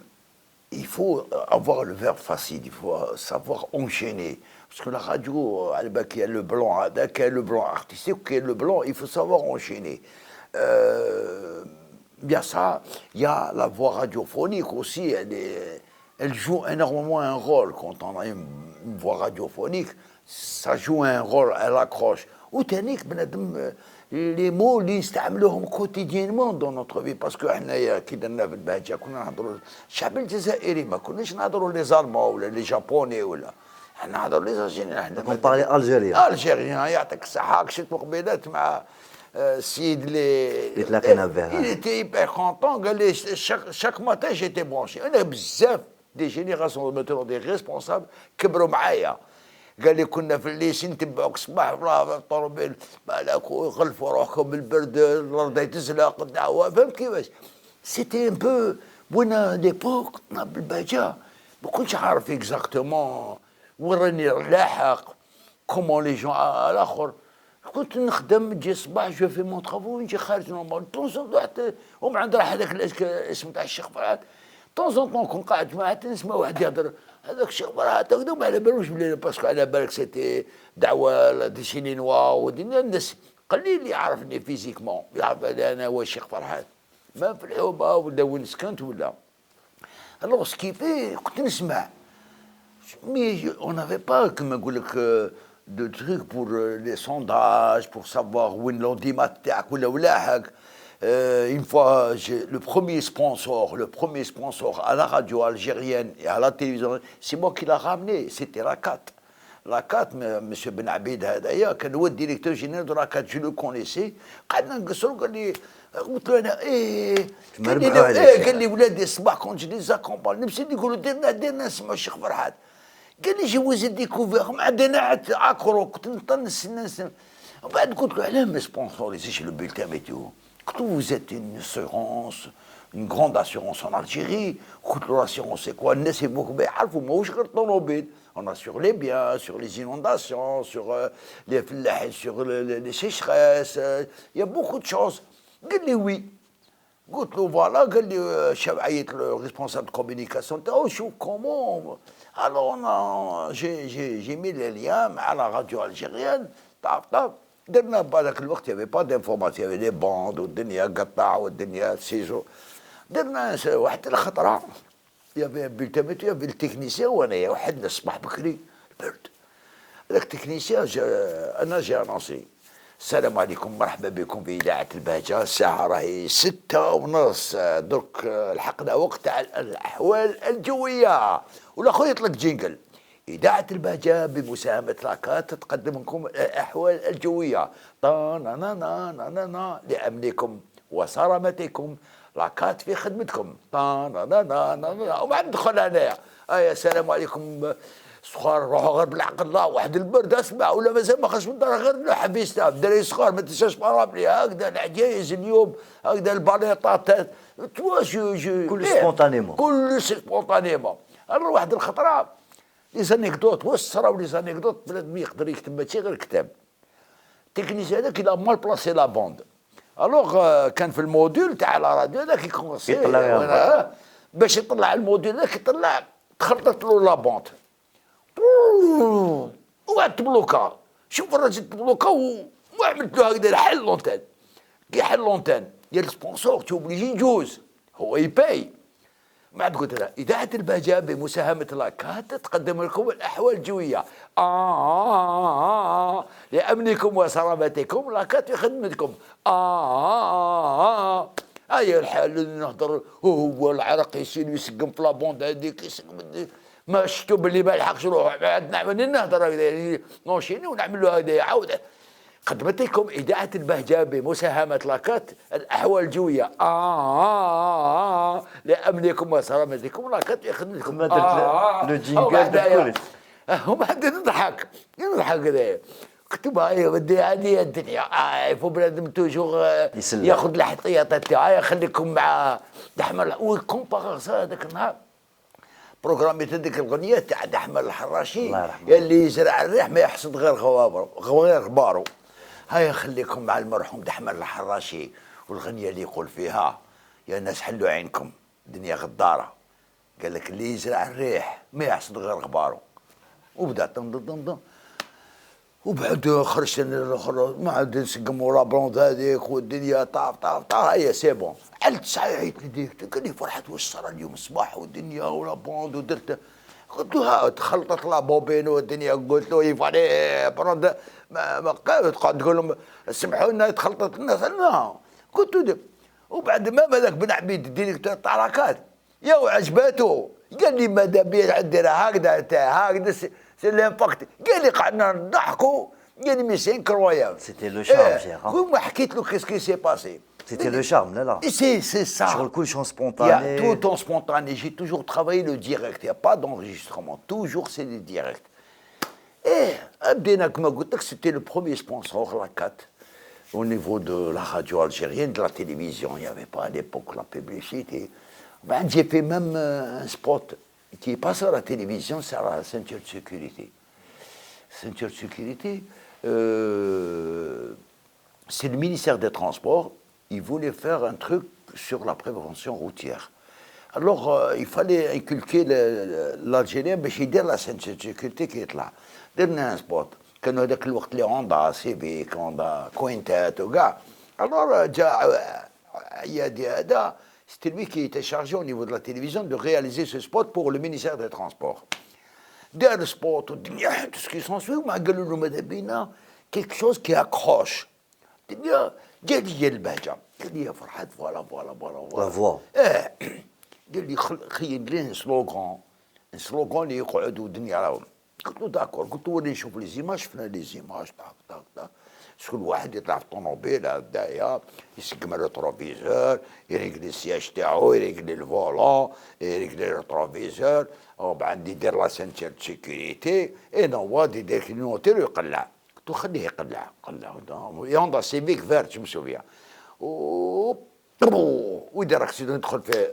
il faut avoir le verbe facile, il faut savoir enchaîner. Parce que la radio, il y a le blanc, il y a le blanc artistique, il y a le blanc, il faut savoir enchaîner. Bien ça, il y a la voix radiophonique aussi, elle joue énormément un rôle. Quand on a une voix radiophonique, ça joue un rôle, elle accroche. Ou technique, les mots, ils نستعملوهم quotidiennement dans notre vie. Parce que حنايا كي درنا في البهجه كنا نهضروا الشعب الجزائري ما كناش نهضروا لي زالمون ولا لي جابوني ولا حنا نهضروا لي زالجيريان. On parlait algérien. الجيريان يعطيك الصحه كشت مقبلات مع السيد اللي تلاقينا به. Il était hyper content. قال لي chaque matin j'étais branché. انا بزاف دي جينيراسيون مثلا دي ريسبونسابل كبروا معايا. قال لي كنا في الليسي نتبعوك الصباح في الطوموبيل بالك ويغلفوا روحكم بالبرد الارض تزلق الدعوه فهمت كيفاش سيتي ان بو وانا ليبوك بالبهجه ما كنتش عارف اكزاكتومون وين راني لاحق كومون لي جون الاخر كنت نخدم نجي الصباح جو في مون طرافو ونجي خارج نورمال طونسون حتى ومن عند راح هذاك الاسم تاع الشيخ فرحات طونسون كون قاعد معاه نسمع واحد يهضر هذاك الشيخ فرحات هكذا ما على بالوش بلي باسكو على بالك سيتي دعوه دي شينينوا ودينا الناس قليل اللي يعرفني فيزيكمون يعرف انا هو الشيخ فرحات ما في الحوبه ولا وين سكنت ولا الوغ سكيفي كنت نسمع مي اون نافي با كما نقول لك de trucs pour les sondages, pour savoir où l'audimat تاعك ولا ولاحق. Une fois, le premier sponsor à la radio algérienne et à la télévision, c'est moi qui l'a ramené, c'était la 4. La 4, M. Ben Abid Hadaya, qui est le directeur général de la 4, je le connaissais. قعدنا نقصروا قال لي قلت له انا قال لي ولادي الصباح كنت جي ليزاكومباني نمشي نقولوا ديرنا نسمعوا الشيخ فرحات. قال لي جي وزير ديكوفير ما عندنا اكرو كنت نستنى وبعد قلت له علاه ما سبونسوريزيش لو بولتان ميتيو قلت له vous êtes une assurance une grande assurance en Algérie قلت له l'assurance c'est quoi الناس يبوك يعرفوا ماهوش غير الطوموبيل on assure les biens sur les inondations sur les فلاحين sur les sécheresses il y a beaucoup de choses قال لي oui قلت له فوالا قال لي شاف عيط le responsable de communication تاعو شوف comment alors j'ai mis les liens à la radio algérienne طاف درنا بهذاك الوقت يافي با دانفورماسيون يافي لي بوند والدنيا قطع والدنيا سيجو درنا واحد الخطره يافي بولتان ميتيو يافي التكنيسيان وانايا وحدنا الصباح بكري البرد هذاك التكنيسيان انا جا انونسي السلام عليكم مرحبا بكم في اذاعه البهجه الساعه راهي 6:30 درك لحقنا وقت تاع الاحوال الجويه والاخر يطلق جينجل إذاعة البهجة بمساهمة لاكات تقدم لكم الأحوال الجوية طانانانانانا لأمنكم وسلامتكم لاكات في خدمتكم طانانانانا وبعد ندخل أنايا السلام عليكم صغار روحوا غير بالعقل الله واحد البرد اسمع ولا مازال ما خرجش من الدار غير حبيسنا الدراري صغار ما تنساش بارابلي هكذا العجايز اليوم هكذا الباليطات كل سبونتانيمون كل سبونتانيمون. alors واحد الخطره لي زانيكدوت وصراو لي زانيكدوت بنادم يقدر يكتب ماشي غير كتاب التكنيسيان هذاك الى مال بلاسي لا بوند. الوغ كان في الموديول تاع لا راديو هذاك يكونسي باش يطلع الموديول هذاك يطلع تخلطت له لا بوند وقعد تبلوكا. شوف الراجل تبلوكا وعملت له هكذا حل لونتان كي حل لونتان ديال السبونسور توبليجي يجوز هو يباي. ما عاد قلت له إذاعة البهجة بمساهمة لاكات تقدم لكم الأحوال الجوية لأمنكم وسلامتكم لاكات في خدمتكم هيا الحال اللي نهضر هو العرق يسيل ويسقم في لابوند هذيك يسقم ما شفتوا باللي ما لحقش روح عاد نعمل نهضر هكذا نوشيني ونعمل له هذا عاود قدمت لكم إذاعة البهجة بمساهمة لاكات الأحوال الجوية لأمنكم وسلامتكم لاكات في خدمتكم لو جينجل هم بعد نضحك كذا كتب هاي ودي هذه الدنيا يفو بنادم توجور ياخذ الاحتياطات تاعها خليكم مع دحمل ويكومباغ هذاك النهار بروغراميت هذيك الاغنيه تاع دحمل الحراشي اللي يزرع الريح ما يحصد غير غبارو. هيا خليكم مع المرحوم دحمل الحراشي والغنيه اللي يقول فيها يا ناس حلوا عينكم الدنيا غداره قال لك اللي يزرع الريح ما يحصد غير غبارو. وبدا طن وبعد خرجت ما عاد نسقموا لابروند هذيك والدنيا طاف هيا سي بون. علت صحيحت لديك قال لي فرحت واش صرا اليوم الصباح والدنيا ولابروند ودرت قلت له تخلطت لا بوبين والدنيا قلت له يفالي بروند ما قاعد تقول لهم سمحوا لنا تخلطت الناس لا قلت له وبعد ما هذاك بن عبيد الديريكتور تاع لاكات يا وعجباتو قال لي ماذا بيا دير هكذا سي لامباكت قال لي قعدنا نضحكوا قال لي مي سي انكرويابل سيتي لو شارم شيخ وما حكيت له كيسكي سي باسي سيتي لو شارم لا c'est ça شغل كل شيء سبونتاني tout en spontané j'ai toujours travaillé le direct il n'y a pas d'enregistrement toujours c'est le direct بدينا كما قلت لك c'était le premier sponsor la 4 au niveau de la radio algérienne de la télévision il n'y avait pas à l'époque la publicité. J'ai fait même un spot qui n'est pas sur la télévision, c'est la ceinture de sécurité. Ceinture de sécurité, c'est le ministère des Transports, il voulait faire un truc sur la prévention routière. Alors, il fallait inculquer l'Algérien باش يدير la ceinture de sécurité qui est là. درنا un spot. كانوا هذاك الوقت لي هوندا سيفيك هوندا كوينتات وكاع. Alors, جاء عيادي هذا c'était lui qui était chargé au niveau de la télévision de réaliser ce spot pour le ministère des Transports. Dès le spot, tout ce qui s'ensuit, on a quelque chose qui accroche. قال لي البهجه قال لي فرحات فوالا لا فوا قال لي خير لي سلوغان اللي يقعدوا الدنيا راهم. قلت له داكور قلت له ولي نشوف لي زيماج شفنا لي زيماج طاق شكون واحد يطلع في الطوموبيل هدايا يسقم الريتروفيزور يريقلي السياج تاعو يريقلي الفولون يريقلي الريتروفيزور وبعد يدير لا سانتير دو سيكوريتي اي نواد يدير كلينوتير ويقلع. قلت له خليه يقلع يوندا سيفيك فيرت جو مسوفيا ويدير اكسيدون يدخل في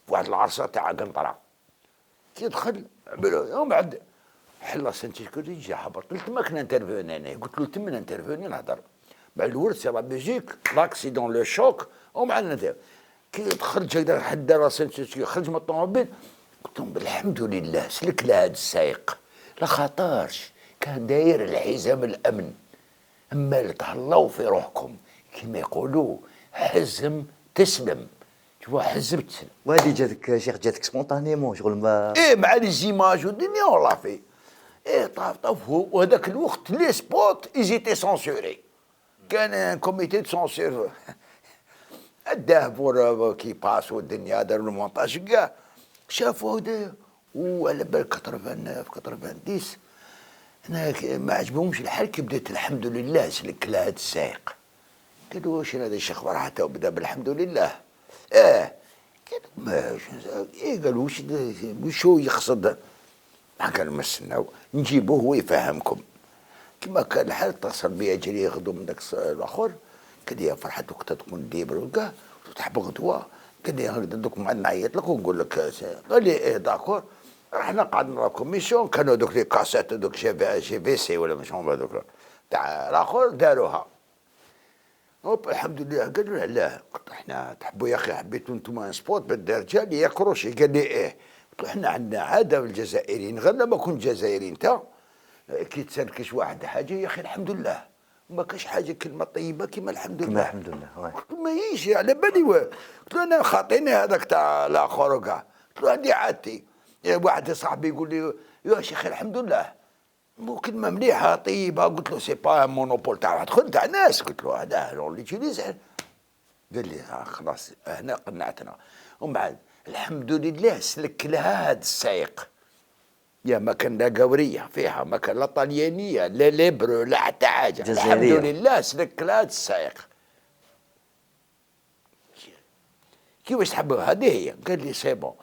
واحد العرصه تاع قنطره كي يدخل ومن بعد حلا سانتيكوري جا حبط قلت ما كنا انترفوني انا قلت له تم انترفوني نهضر مع الورد سي لا بيجيك لاكسيدون لو شوك ومع ندير كي خرج هكذا حدا لا سانتيكوري خرج من الطوموبيل قلت لهم بالحمد لله سلك لهذا السايق لا خاطرش كان داير الحزام الامن اما تهلاو في روحكم كما يقولوا حزم تسلم شوف حزم تسلم. وهذه جاتك شيخ جاتك سبونتانيمون شغل ما مع لي زيماج والدنيا والله في طاف وهذاك الوقت لي سبوت ايزيتي سونسوري كان ان كوميتي دو سونسور اداه بور كي باس والدنيا داروا المونتاج كاع شافوا هذايا وعلى بالك 89 انا ما عجبهمش الحال كي بديت الحمد لله سلك لهذا السائق قالوا واش هذا الشيخ فرحته وبدا بالحمد لله قالوا ماشي قالوا واش هو يقصد ما كان نستناو نجيبوه هو يفهمكم. كما كان الحال اتصل بيا جري غدو من داك الاخر، قال لي فرحت وقتها تكون ديبر وكاع تحب غدوه، قال لي هكذا دوك ما نعيط لك ونقول لك. قال لي ايه داكور. رحنا قعدنا لا كوميسيون، كانوا دوك لي كاسيت دوك جي في سي ولا مش هما دوك تاع الاخر داروها. هوب الحمد لله. قالوا له علاه؟ قلت له احنا تحبوا يا اخي حبيتوا انتم ان سبوت بالرجال يكروشي. قال لي ايه؟ قلت له احنا عندنا عاده الجزائريين، غير لما كنت جزائري انت كي تسالكش واحد حاجه يا اخي الحمد لله، ما كاش حاجه كلمه طيبه كيما الحمد لله. كما الحمد لله. قلت له ما يجي على بالي. قلت له انا خاطيني هذاك تاع الاخر وكاع. قلت له هذه عادتي. واحد صاحبي يقول لي يا شيخ الحمد لله مو كلمه مليحه طيبه. قلت له سي با مونوبول تاع واحد تاع ناس. قلت له هذا لون ليتيليز. قال لي خلاص هنا قنعتنا. ومن بعد الحمد لله سلك لها هذا السايق. يا ما كان لا قوريه فيها، ما كان لا طليانيه لا ليبرو لا حتى حاجه. جزائرية. الحمد لله سلك لها هذا السايق. كيفاش تحبوا؟ هذه هي. قال لي سي بون.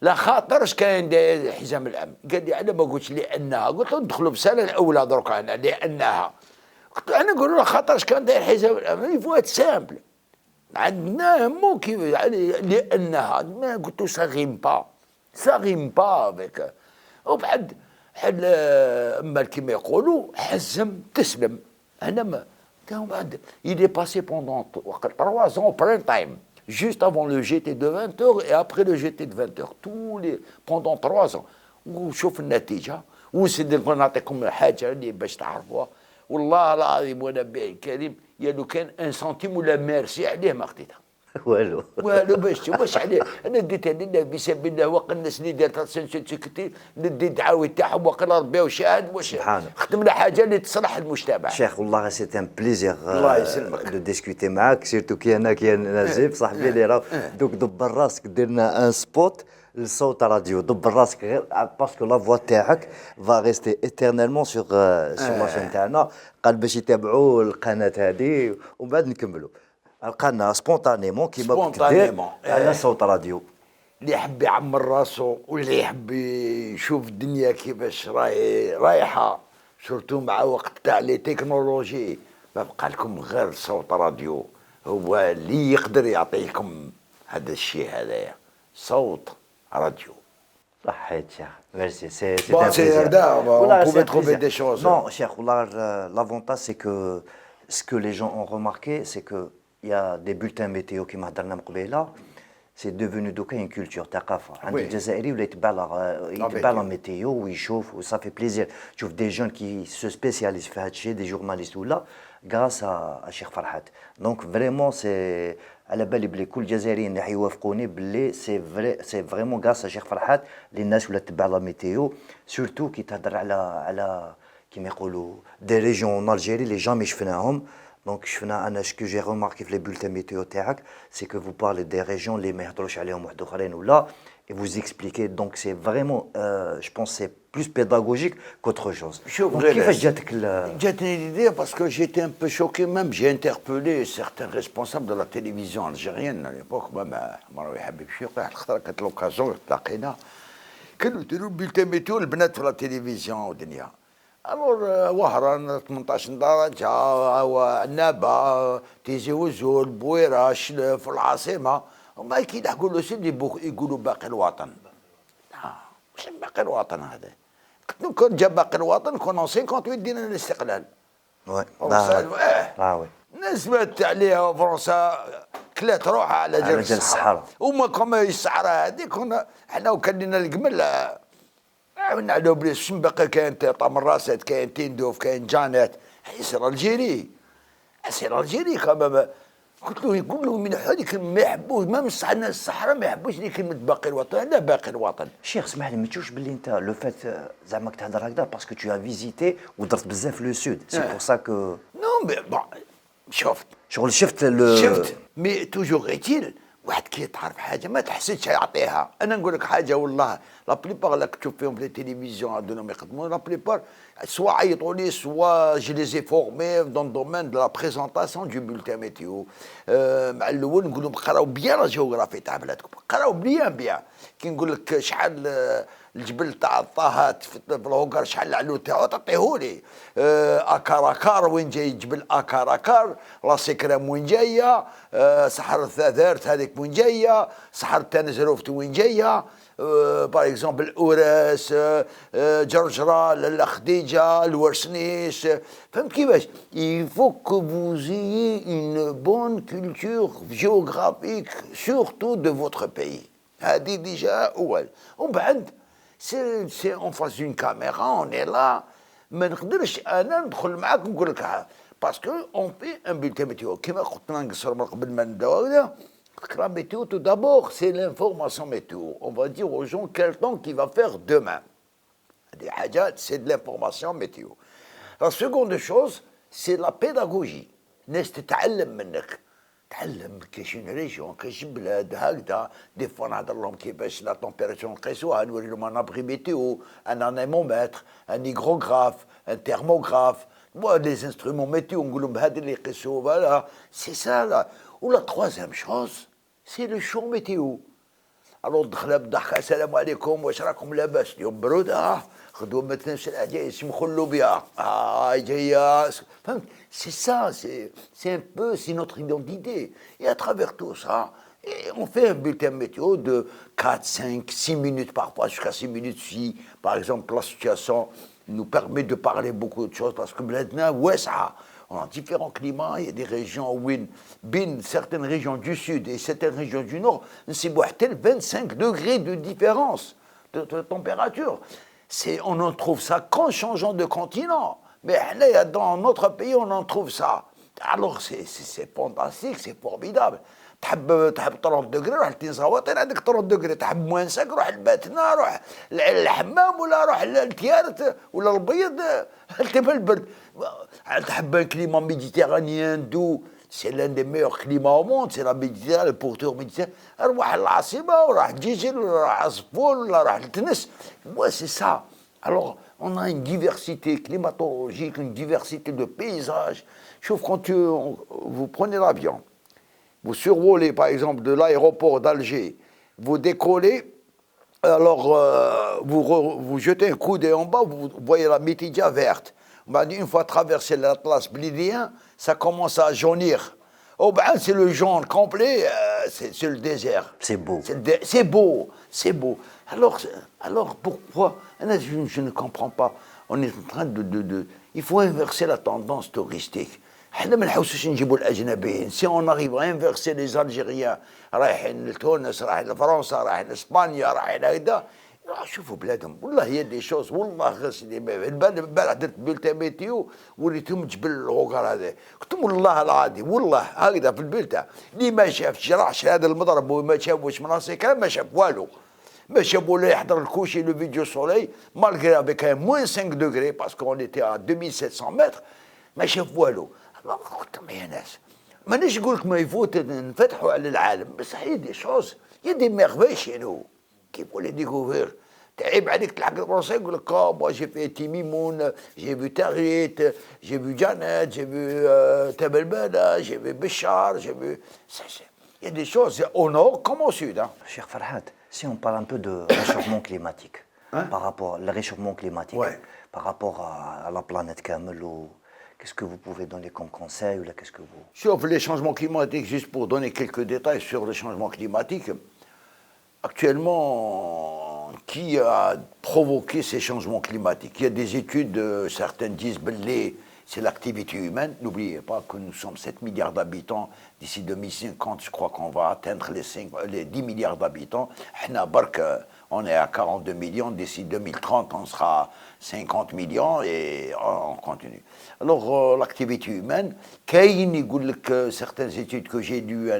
لا خاطرش كاين داير حزام الامن. قال لي انا ما قلتش لانها. قلت له ندخلوا بالسنه الاولى دركا هنا لانها. قلت له انا نقول له خاطرش كان داير حزام الامن يفوا سامبل عندنا مو كيف يعني لانها. ما قلت له سا غيم با افيك. وبعد حل اما كيما يقولوا حزم تسلم. انا ما كان بعد il est passé pendant 3 ans plein time. Juste avant le GT de 20h et après le GT de 20h. Pendant 3 ans. وشوف النتيجة. وسيدي نعطيكم حاجة اللي باش تعرفوها. والله العظيم وانا به الكريم يا لو كان 1 سنتيم ولا ميرسي عليه ما خديتها. والو باش عليه. انا ديتها لله بسبب الله. وقال الناس اللي دارت سنسيتيكتي ندي دعاوي تاعهم وقال ربي وشاهد واش خدم لها حاجه اللي تصلح المجتمع. شيخ والله سيتي ان بليزير الله يسلمك دو ديسكوتي معاك، سيرتو كي انا كي نجيب صاحبي اللي راه دوك دبر راسك درنا ان سبوت الصوت راديو. دبر راسك غير باسكو لا فوا تاعك فا ريستي ايترنيلمون سور لاشين تاعنا. قال باش يتابعوا القناه هذه ومن بعد نكملوا. لقانا سبونتانيمون كيما كنت دير على صوت راديو. اللي يحب يعمر راسو واللي يحب يشوف الدنيا كيفاش رايحه سورتو مع وقت تاع لي تكنولوجي. ما بقى لكم غير صوت راديو هو اللي يقدر يعطيكم هذا الشيء هذايا. صوت راديو. صحيت شيخ ميرسي. سي bon c'est là on pouvait trouver des choses. Non شيخ والله l'avantage c'est que ce que les gens ont remarqué c'est que il y a des bulletins météo كيما هضرنا من قبيله. C'est devenu دوكا une culture ثقافة عند الجزائري ولا يتبع لا ميتيو ويشوف وصا في بليزير تشوف دي جون كي سو سبيسياليست في هذا الشيء دي جورناليست ولا غراس ا شيخ فرحات. دونك فريمون سي على بالي بلي كل جزائريين اللي حيوافقوني بلي سي فريمون غراس ا شيخ فرحات اللي الناس ولا تتبع لا ميتيو سورتو كي تهضر على كيما يقولوا دي ريجيون الجيري اللي جامي شفناهم. Donc, ce que j'ai remarqué dans les bulletins météo, c'est que vous parlez des régions, les là, et vous expliquez. Donc, c'est vraiment, je pense, c'est plus pédagogique qu'autre chose. J'ai l'idée parce que j'étais un peu choqué même. J'ai interpellé certains responsables de la télévision algérienne à l'époque. كانت l'occasion تلاقينا كانوا يديروا bulletin météo البنات في la télévision والدنيا. الور وهران 18 درجة عنابة تيزي وزول بويرة شلف العاصمة. وما كي يلحقوا له سيدي يقولوا باقي الوطن. مش باقي الوطن هذا. كون جا باقي الوطن كنا 58 دينا الاستقلال. وي الناس مات عليها فرنسا كلات روحها على جال الصحراء. وما كما الصحراء هذه كنا احنا وكان لنا الجمل عملنا على بليس شن بقى. كاين طامر راسات كاين تندوف كاين جانات. يصير الجيري كما قلت له يقول له من حولك ما يحبوش ما مش الصحراء ما يحبوش لي كلمه باقي الوطن. لا باقي الوطن. شيخ اسمح لي ما تشوفش باللي انت لو فات زعما تهضر هكذا باسكو تو فيزيتي ودرت بزاف لو سود سي بور سا كو نو بون شفت شغل شفت مي توجور ايتيل واحد كي تعرف حاجه ما تحسدش يعطيها. انا نقول لك حاجه والله لا بليبار اللي تشوف فيهم في التلفزيون هذوما يقدموا لا بليبار سوا عيطوا لي سوا جو لي زي فورمي دون دومين دو لا بريزونطاسيون دو بولتان ميتيو. مع الاول نقول لهم قراو بيان لا جيوغرافي تاع بلادكم قراو بيان كي نقول لك شحال الجبل تاع الطاهات في الهوكر شحال العلو تاعو تعطيهولي. اكاراكار وين جاي جبل اكاراكار، لا سكرام وين جايه، صحراء الثاثارت هذيك وين جايه، صحراء تنزروفت وين جايه، باغ اكزومبل اوراس، جرجره، لاله خديجه، الورسنيس. فهمت كيفاش؟ il faut que vous ayez une bonne culture géographique surtout de votre pays. هذه ديجا اول. ومن بعد سي اون فاس دون كاميرا اون اي لا، ما نقدرش انا ندخل معاك نقول لك باسكو اون في ان بولتان ميتيو كيما قلت لنا نقصر من قبل ما نبداو هذا. La météo, tout d'abord, c'est l'information météo. On va dire aux gens quel temps qu'il va faire demain. C'est de l'information météo. La seconde chose, c'est la pédagogie. الناس تتعلم منك. تعلم كاين ريجيون كاين بلاد هكذا دي فوا نهضر لهم كيفاش لا تمبيراتور نقيسوها، نوري لهم ان ابري ميتيو، ان انيمومتر، ان هيغروغراف، ان تيرموغراف، لي انسترومون ميتيو نقول لهم هذا اللي يقيسوه فوالا سي سا لا. ولا تخوازيام شوز سي لو شو ميتيو. الو دخل بالضحكه السلام عليكم واش راكم لاباس اليوم برود خذوا مثلا سلعه جاي يسمخوا اللوبيا جايه فهمت. سي سا سي ان بو سي نوتر ايدونتيتي. Et à travers tout ça, on fait un bulletin météo de 4, 5, 6 minutes parfois, jusqu'à 6 minutes si, par exemple, la situation nous permet de parler beaucoup de choses, parce que maintenant, on a différents climats, il y a des régions où, certaines régions du sud et certaines régions du nord, c'est 25 degrés de différence de température. On en trouve ça qu'en changeant de continent. Mais là, dans notre pays, on en trouve ça. Alors c'est fantastique, c'est formidable. تحب 30 دغري روح لتنزاوطين عندك 30 دغري، تحب موان 5 روح لباتنا، روح للحمام ولا روح للتيارت ولا البيض تبع البرد. تحب un climat méditerranéen doux، c'est l'un des meilleurs climats au monde، c'est la Méditerranée، le pourtour méditerranéen. روح للعاصمه وراح جيجل ولا راح عصفور ولا راح لتنس. Moi c'est ça. Alors on a une diversité climatologique, une diversité de paysages. Sauf quand vous prenez l'avion, vous survolez par exemple de l'aéroport d'Alger, vous décollez, alors vous jetez un coup d'œil en bas, vous voyez la Mitidja verte. Une fois traversé l'Atlas blidien, ça commence à jaunir. Oh ben c'est le jaune complet, c'est le désert. C'est beau. C'est beau, c'est beau. Alors pourquoi? Je ne comprends pas. On est en train il faut inverser la tendance touristique. حنا ما نحوسوش نجيبوا الاجنبيين. سي اون اريف انفيرسي لي زالجيريان رايحين لتونس، رايحين لفرنسا، رايحين لاسبانيا، رايحين هكذا، شوفوا بلادهم. والله هي دي شوز، والله غير سيدي البارح درت بولتان ميتيو وريتهم جبل الهوكر هذا، قلت لهم والله العظيم والله هكذا في البولتان اللي ما شافش راحش هذا المضرب وما شافوش مناصي كلام ما شاف والو. ما شافوا لا يحضر الكوشي لو فيديو سولي مالغري افيك موان 5 دوغري باسكو اون ايتي ا 2700 متر ما شاف والو. قلت لهم يا ناس مانيش نقول لك ما يفوت نفتحوا على العالم، بس هي دي شوز، هي دي ميرفي شي نو كي بو لي ديكوفير. تعيب عليك تلحق الفرنسي يقول لك موا جي في تيميمون، جي في تغريت، جي في جانات، جي في تبلباله، جي في بشار، جي في il y a des choses au nord comme au sud. Cher Farhad, si on parle un peu de réchauffement climatique, par rapport au réchauffement climatique, par rapport à la planète Kamel, qu'est-ce que vous pouvez donner comme conseil ou qu'est-ce que vous... Sur les changements climatiques, juste pour donner quelques détails sur les changements climatiques, actuellement, qui a provoqué ces changements climatiques? Il y a des études, certaines disent que c'est l'activité humaine. N'oubliez pas que nous sommes 7 milliards d'habitants. D'ici 2050, je crois qu'on va atteindre les 10 milliards d'habitants. On est à 42 millions. D'ici 2030, on sera 50 millions et on continue. Alors, l'activité humaine, certaines études que j'ai lues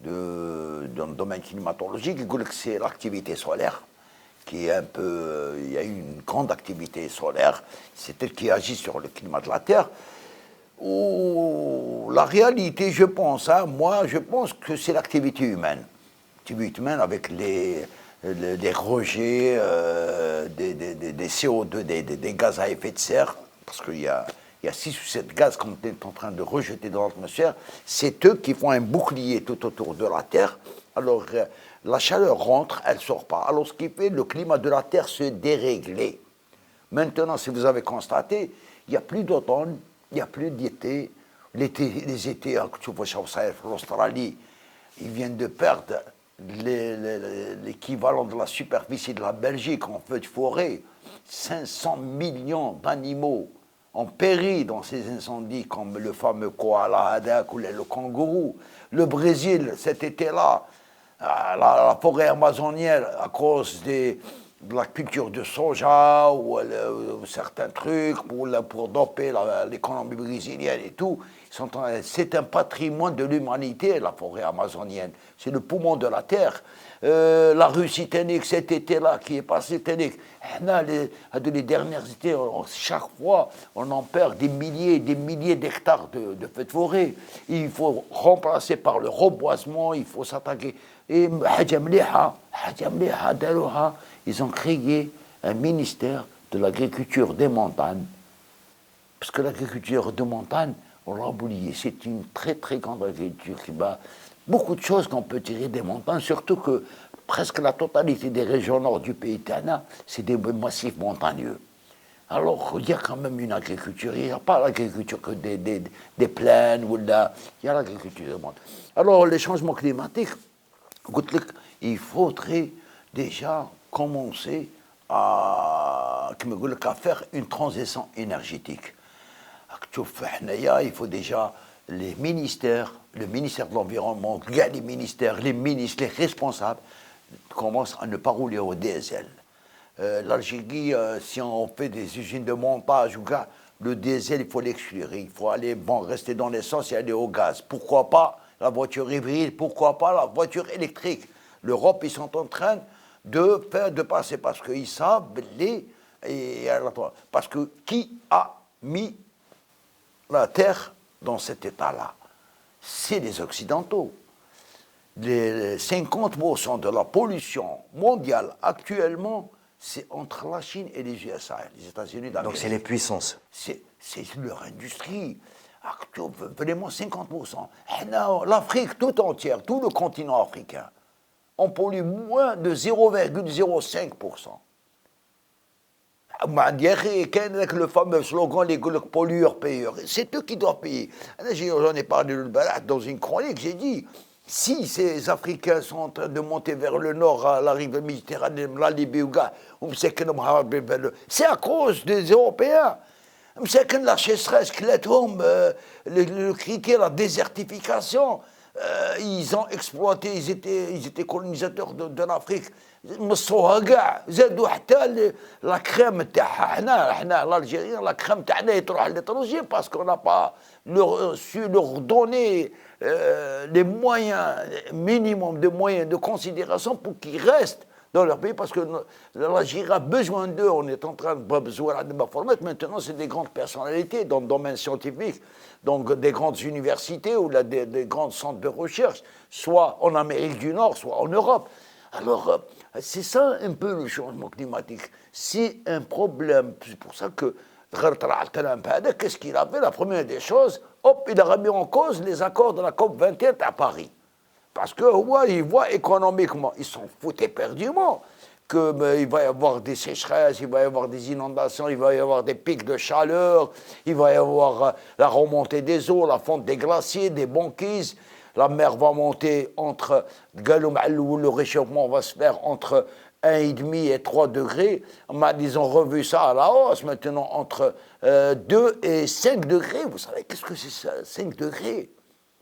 dans le domaine climatologique, c'est l'activité solaire. Qui est un peu, il y a eu une grande activité solaire, c'est elle qui agit sur le climat de la Terre. La réalité, je pense, moi, je pense que c'est l'activité humaine. L'activité humaine avec les rejets des CO2, des gaz à effet de serre, parce qu'il y a 6 ou 7 gaz qu'on est en train de rejeter dans l'atmosphère, c'est eux qui font un bouclier tout autour de la Terre. Alors, la chaleur rentre, elle ne sort pas. Alors ce qui fait le climat de la Terre se dérégler. Maintenant, si vous avez constaté, il n'y a plus d'automne, il n'y a plus d'été. Les étés, tu vois, l'Australie, ils viennent de perdre l'équivalent de la superficie de la Belgique en feu de forêt. 500 millions d'animaux ont péri dans ces incendies, comme le fameux koala hadak ou le kangourou. Le Brésil, cet été-là, la forêt amazonienne, à cause de la culture de soja ou certains trucs pour doper l'économie brésilienne et tout, c'est un patrimoine de l'humanité, la forêt amazonienne. C'est le poumon de la terre. La Russie, cet été-là, qui est passé, les dernières étés, chaque fois, on en perd des milliers et des milliers d'hectares de feux de forêt. Il faut remplacer par le reboisement, il faut s'attaquer. Et ils ont créé un ministère de l'agriculture des montagnes. Parce que l'agriculture de montagne, on l'a oublié, c'est une très très grande agriculture qui bat beaucoup de choses qu'on peut tirer des montagnes, surtout que presque la totalité des régions nord du pays Tana, c'est des massifs montagneux. Alors, il y a quand même une agriculture, il n'y a pas l'agriculture que des plaines, il y a l'agriculture des montagnes. Alors, les changements climatiques, il faudrait déjà commencer à faire une transition énergétique. Il faut déjà les ministères, le ministère de l'Environnement, les ministères, les ministres, les responsables commencent à ne pas rouler au diesel. L'Algérie, si on fait des usines de montage, le diesel, il faut l'exclure. Il faut rester dans l'essence et aller au gaz. Pourquoi pas la voiture hybride? Pourquoi pas la voiture électrique? L'Europe, ils sont en train de passer parce qu'ils savent parce que qui a mis la Terre dans cet état-là? C'est les Occidentaux. Les 50% de la pollution mondiale actuellement, c'est entre la Chine et les USA, les États-Unis d'Amérique. Donc c'est les puissances. C'est leur industrie. Vraiment 50%. L'Afrique tout entière, tout le continent africain, on pollue moins de 0,05%. Le fameux slogan, les pollueurs-payeurs, c'est eux qui doivent payer. J'en ai parlé dans une chronique, j'ai dit, si ces Africains sont en train de monter vers le nord, à la rive méditerranéenne, la Libye, c'est à cause des Européens. La sécheresse, le critère, la désertification, ils ont exploité, ils étaient colonisateurs de l'Afrique. La crème l'Algérien, la crème à l'étranger parce qu'on n'a pas su leur donner les moyens, minimum de moyens de considération pour qu'ils restent dans leur pays, parce que l'Algérie a besoin d'eux. On est en train de besoin de former. Maintenant, c'est des grandes personnalités dans le domaine scientifique, donc des grandes universités ou des grands centres de recherche, soit en Amérique du Nord, soit en Europe. Alors, c'est ça un peu le changement climatique. C'est un problème. C'est pour ça que qu'est-ce qu'il a fait? La première des choses, il a remis en cause les accords de la COP 21 à Paris. Parce qu'ils voient économiquement, ils s'en foutent éperdument, qu'il va y avoir des sécheresses, il va y avoir des inondations, il va y avoir des pics de chaleur, il va y avoir la remontée des eaux, la fonte des glaciers, des banquises. La mer va monter entre le réchauffement va se faire entre 1,5 et 3 degrés. Ils ont revu ça à la hausse maintenant entre 2 et 5 degrés. Vous savez qu'est-ce que c'est ça, 5 degrés?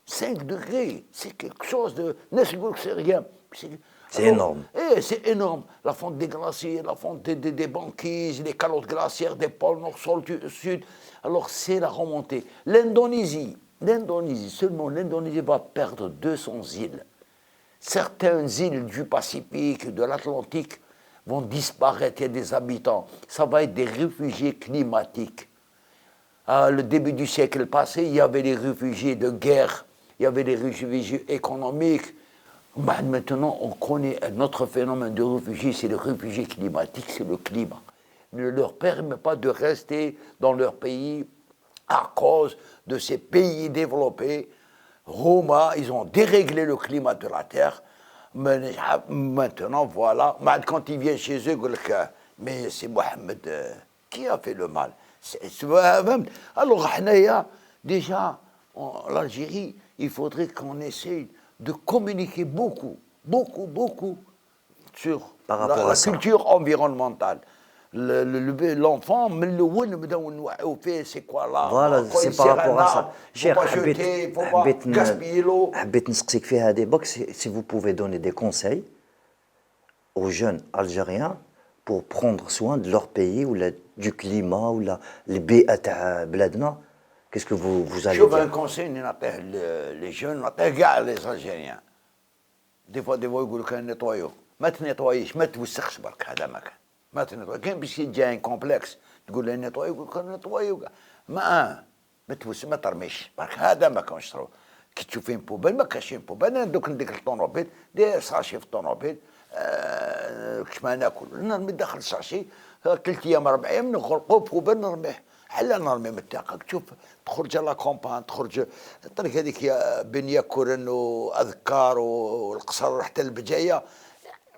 5 degrés, c'est quelque chose de... C'est rien. C'est énorme. C'est énorme. La fonte des glaciers, la fonte des banquises, les calottes glaciaires des pôles nord, sud. Alors, c'est la remontée. L'Indonésie, seulement l'Indonésie va perdre 200 îles. Certaines îles du Pacifique, de l'Atlantique, vont disparaître. Il y a des habitants. Ça va être des réfugiés climatiques. À le début du siècle passé, il y avait des réfugiés de guerre. Il y avait des réfugiés économiques. Maintenant, on connaît un autre phénomène de réfugiés, c'est le réfugié climatique, c'est le climat. Ne leur permet pas de rester dans leur pays à cause de ces pays développés. Roma, ils ont déréglé le climat de la Terre. Maintenant, voilà. Quand ils viennent chez eux, ils disent, mais c'est Mohamed qui a fait le mal. Alors, déjà, l'Algérie, il faudrait qu'on essaye de communiquer beaucoup sur la culture environnementale. L'enfant, c'est quoi là? Voilà, c'est par rapport à ça. Cher, faut pas jeter, faut pas gaspiller l'eau. Si vous pouvez donner des conseils aux jeunes Algériens pour prendre soin de leur pays ou du climat ou les bi'at bladna, qu'est-ce que vous allez dire? Je veux un conseil, on appelle les jeunes, on appelle les Algériens. Des fois, ils disent qu'ils nettoient. ما تنيطوايش ما توسخش برك هذا ما كان ما تنيطواي كاين باش يجي ان كومبلكس تقول له نيطواي يقول لك نيطواي ما توسخ ما ترميش برك هذا ما كانش شرو كي تشوفين بوبال ما كاينش بوبال دوك نديك الطوموبيل دير ساشي في الطوموبيل كش ما ناكل نرمي داخل الساشي 3 ايام 4 ايام نغلقوا بوبال نرميه حلا نرمي من التاقك تشوف تخرج لا كومبان تخرج الطريق هذيك بين ياكورن واذكار والقصر حتى البجايه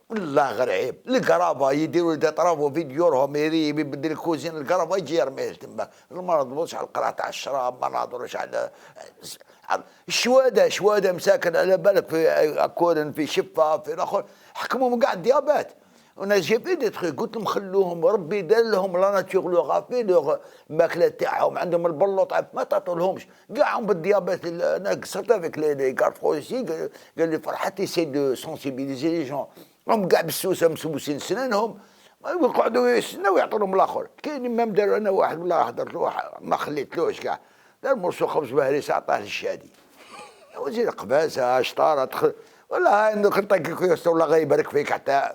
لا غير عيب القرابه يديروا طرافو في ديورهم يبدل الكوزين القرابه يجي يرميه تما المرض واش على القرعه تاع الشراب ما نهضروش على شواده مساكن على بالك في اكورن في شفه في الاخر حكمهم كاع الديابات انا جيبي دي تخي قلت لهم خلوهم ربي دار لهم لا ناتور لو غافي لو الماكله تاعهم عندهم البلوط ما تعطولهمش كاعهم بالديابات انا قصرت افيك لي كارفوسي قال لي فرحتي سي دو سونسيبيليزي لي جون هم كاع بالسوسه مسوسين سنانهم يقعدوا يستناو يعطوا لهم الاخر كاين ما داروا انا واحد والله حضرت له ما خليتلوش كاع دار مرسو خبز بهريس عطاه للشادي وزير قباسه شطاره دخل والله انك نطيق كيوس والله غير يبارك فيك حتى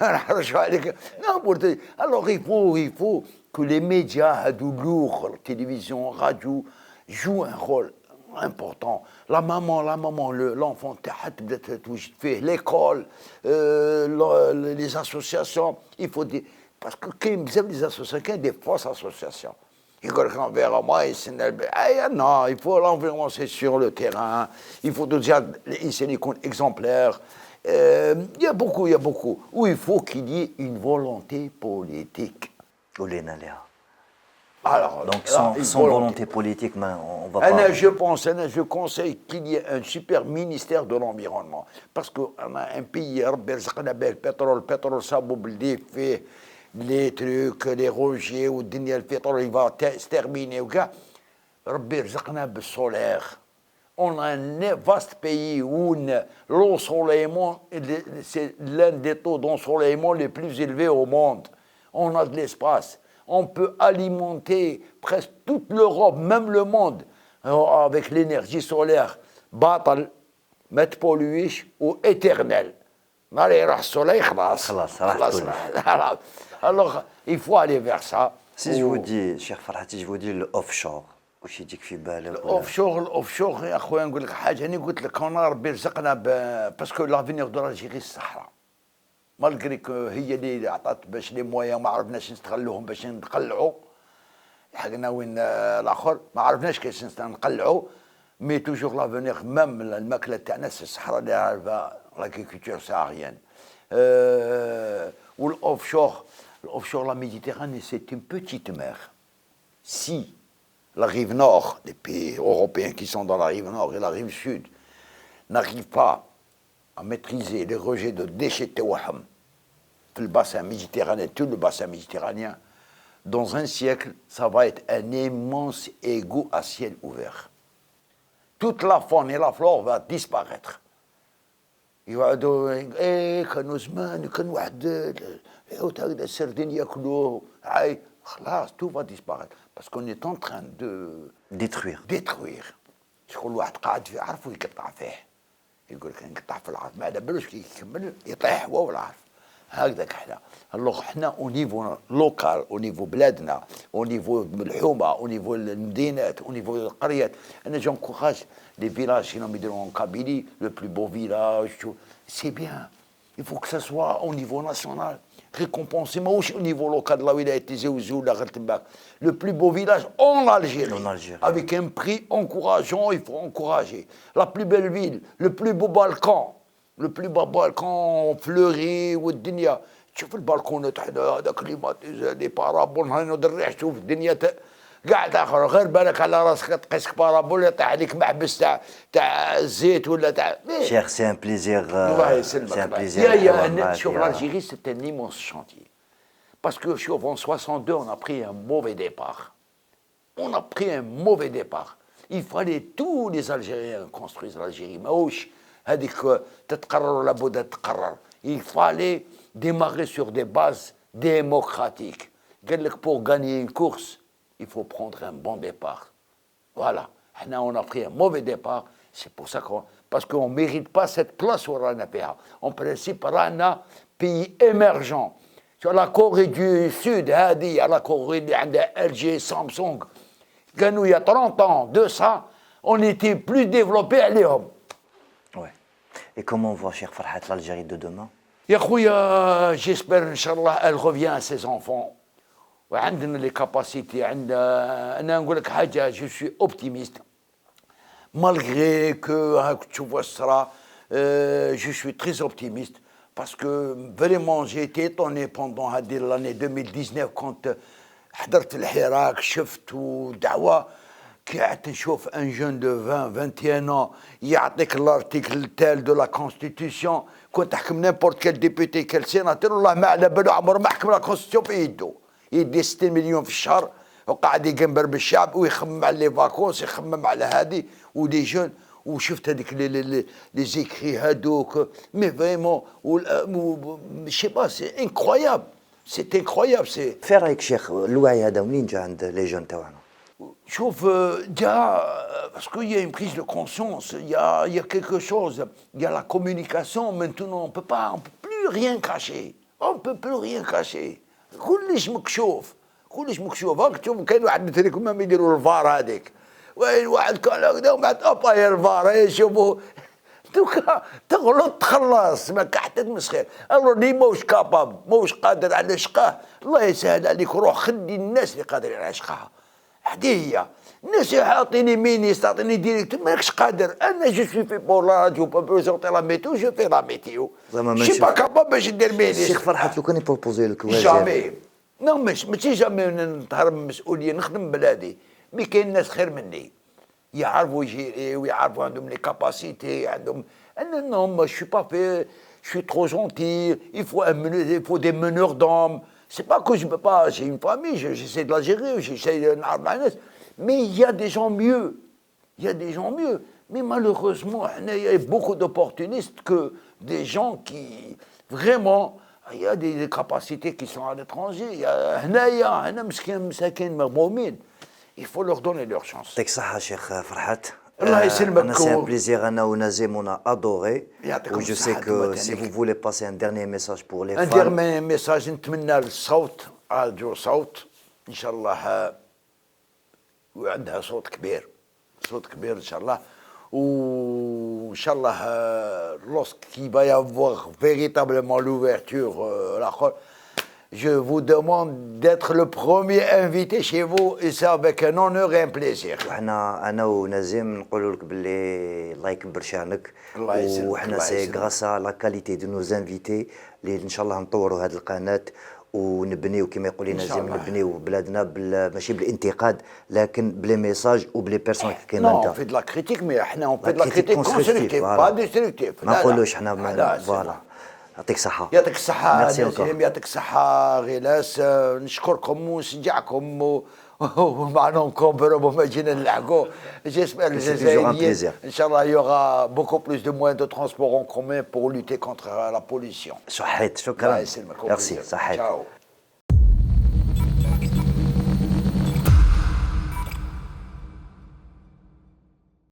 نحرجوا عليك نابورتي الوغ يفو كو لي ميديا هادو لوغ التلفزيون راديو جو ان رول important. La maman, l'enfant, l'école, les associations, il faut dire, parce que quand ils aiment les associations, des fausses associations. Ils disent qu'envers moi, non, il faut l'environnement, c'est sur le terrain, il faut déjà enseigner comme exemplaire. Il y a beaucoup, où il faut qu'il y ait une volonté politique. Alors, donc sans volonté politique, on va pas... Je conseille qu'il y ait un super ministère de l'environnement. Parce qu'on a un pays, le pétrole, ça boubli, fait les trucs, les rejets, ou le pétrole, il va se terminer. Le solaire. On a un vaste pays où l'ensoleillement, c'est l'un des taux d'ensoleillement les plus élevés au monde. On a de l'espace. On peut alimenter presque toute l'Europe, même le monde, avec l'énergie solaire. Batal, ما تبولويش وéternel. نهار يروح السولي خلاص. Alors, il faut aller vers ça. Si je vous dis, cher Farhati, je vous dis le offshore. واش يجيك في بالك؟ الاوفشور يا اخويا نقول لك حاجه انا قلت لك انا ربي رزقنا باسكو لافينيغ دو الجيري الصحراء مالغري كو هي اللي عطات باش لي مويا ما عرفناش نستغلوهم باش نقلعوا حقنا وين الاخر ما عرفناش كيفاش نقلعوا مي توجور لافينيغ ميم الماكله تاعنا في الصحراء اللي عارفه لاغريكولتور ساهريان والاوفشور لا ميديتيراني سي اون بوتيت مير سي la rive nord, les pays européens qui sont dans la rive nord et la rive sud, n'arrivent pas à maîtriser les rejets de déchets Tewaham, le bassin méditerranéen, tout le bassin méditerranéen, dans un siècle, ça va être un immense égout à ciel ouvert. Toute la faune et la flore va disparaître. Il va dire, كانوا زمان كان واحد السردين ياكلوه tout va disparaître. Parce qu'on est en train de détruire. شكون الواحد قاعد فيه عارفو يقطع فيه يقول لك نقطع في العرض ما على بالوش كي يكمل يطيح هو والعرض هكذاك حنا الوغ حنا او نيفو لوكال او نيفو بلادنا او نيفو الحومه او نيفو المدينات او نيفو القريات انا جونكوراج لي فيلاج كي يديروا en Kabylie le plus beau village c'est bien il faut que ça soit au niveau national récompensé au niveau local de la ولاية تيزي ولا غير تماك le plus beau village en Algérie avec un prix encourageant il faut encourager la plus belle ville le plus beau Balkan Le plus bas balcon fleuri والدنيا تشوف البالكونات حنا هذا كليماتيزي دي بارابول هنا الريح تشوف الدنيا قاعد اخر غير بالك على راسك تقيسك بارابول يطيح عليك محبس تاع الزيت ولا تاع شيخ سي ان بليزير الله يسلمك سي ان بليزير يا شوف l'Algérie c'est un immense chantier parce que شوف en 62 on a pris un mauvais départ. On a pris un mauvais départ. Il fallait tous les Algériens construisent l'Algérie. ماهوش هذيك تتقرر ولا بد تتقرر. Il fallait démarrer sur des bases démocratiques. قال لك pour gagner une course, il faut prendre un bon départ. Voilà. On a pris un mauvais départ. C'est pour ça parce qu'on ne mérite pas cette place où on a payé. En principe, on a pays émergent. Sur la Corée du Sud, la Corée de LG, Samsung, il y a 30 ans, de ça, on était plus développés à l'Europe. Ouais. Et comment on voit, Cheikh Farhat, l'Algérie de demain? J'espère, Inch'Allah, elle revient à ses enfants. وعندنا les capacités. أنا نقول لك حاجة, je suis optimiste. Malgré que tu vois ça, je suis très optimiste. Parce que vraiment, j'ai été étonné pendant l'année 2019 quand حضرت الحراك شفت ودعوة قاعد نشوف un jeune de 20-21 ans يعطيك l'article tel de la constitution كنت تحكم n'importe quel député quel sénateur والله ما على بالو عمره ما حكم la constitution في يده يدي 60 مليون في الشهر وقاعد يقنبر بالشعب ويخمم على لي فاكونس يخمم على هذه ودي جون وشفت هذيك لي زيكري هذوك مي فريمون شي با سي انكرويابل سي انكرويابل سي في رايك شيخ الوعي هذا منين جا عند لي جون تاعنا؟ شوف جا parce qu'il y a une prise de conscience, il y a quelque chose, il y a la communication maintenant on peut plus rien cacher, on peut plus rien cacher. كلش مكشوف هاك تشوف كاين واحد مثلكم ما يديروا الفار هذيك وين واحد كان هكذا ومن بعد ابا الفار يشوفوا دوكا تغلط تخلص ما كاع حتى تمسخير الله اللي موش كاباب موش قادر على شقاه الله يسهل عليك روح خدي الناس اللي قادرين على شقاها هذه هي الناس يعطيني مينيست يعطيني ديريكتور ماكش قادر انا جو سوي في بور لا راديو با بريزونتي لا ميتو جو في لا ميتيو شي با كاباب باش ندير مينيست الشيخ فرحات لو كان يبروبوزي لك جامي نو ماشي جامي نتهرب من المسؤوليه نخدم بلادي مي كاين ناس خير مني يعرفوا يجيري ويعرفوا عندهم لي كاباسيتي عندهم انا نو شو با في شو ترو جونتي il faut des meneurs d'hommes c'est pas que je peux pas j'ai une famille j'essaie de la gérer j'essaie de نعرف مع الناس mais il y a des gens mieux mais malheureusement il y a beaucoup d'opportunistes que des gens qui vraiment il y a des capacités qui sont à l'étranger il y a هنا مساكين مغمومين il faut leur donner leur chance. يعطيك الصحة شيخ فرحات. الله يسلمك. أنا c'est un plaisir أنا ونازم on a adoré. يعطيكم Je الصحة. sais que si vous voulez passer un dernier message pour les un femmes. dernier message نتمنى للصوت راديو صوت إن شاء الله وعندها صوت كبير إن شاء الله وإن شاء الله lorsqu'il va y avoir véritablement l'ouverture je vous demande d'être le premier invité chez vous et c'est avec un honneur et un plaisir. وحنا أنا ونازم نقول لك باللي الله يكبر شأنك. الله يسلمك. وحنا سي غراس لا كاليتي دو نوز انفيتي اللي إن شاء الله نطوروا هذه القناة ونبنيو كما يقول لي نازم نبنيو بلادنا ماشي بالانتقاد لكن بلي ميساج وبلي بيرسون كيما انت. نو في دو لا كريتيك مي احنا اون في دو لا كريتيك كونستركتيف با ديستركتيف. ما نقولوش حنا فوالا. يعطيك الصحة. يعطيك الصحة نازم يعطيك الصحة غلاس نشكركم ونشجعكم ومعناكم بربما ما جينا نلحقوا جيسبر الجزائريين ان شاء الله يوغا بوكو بلوس دو موان دو ترونسبور اون كومون بور لوتي كونتر لا بوليسيون. صحيت شكرا. ميرسي صحيت.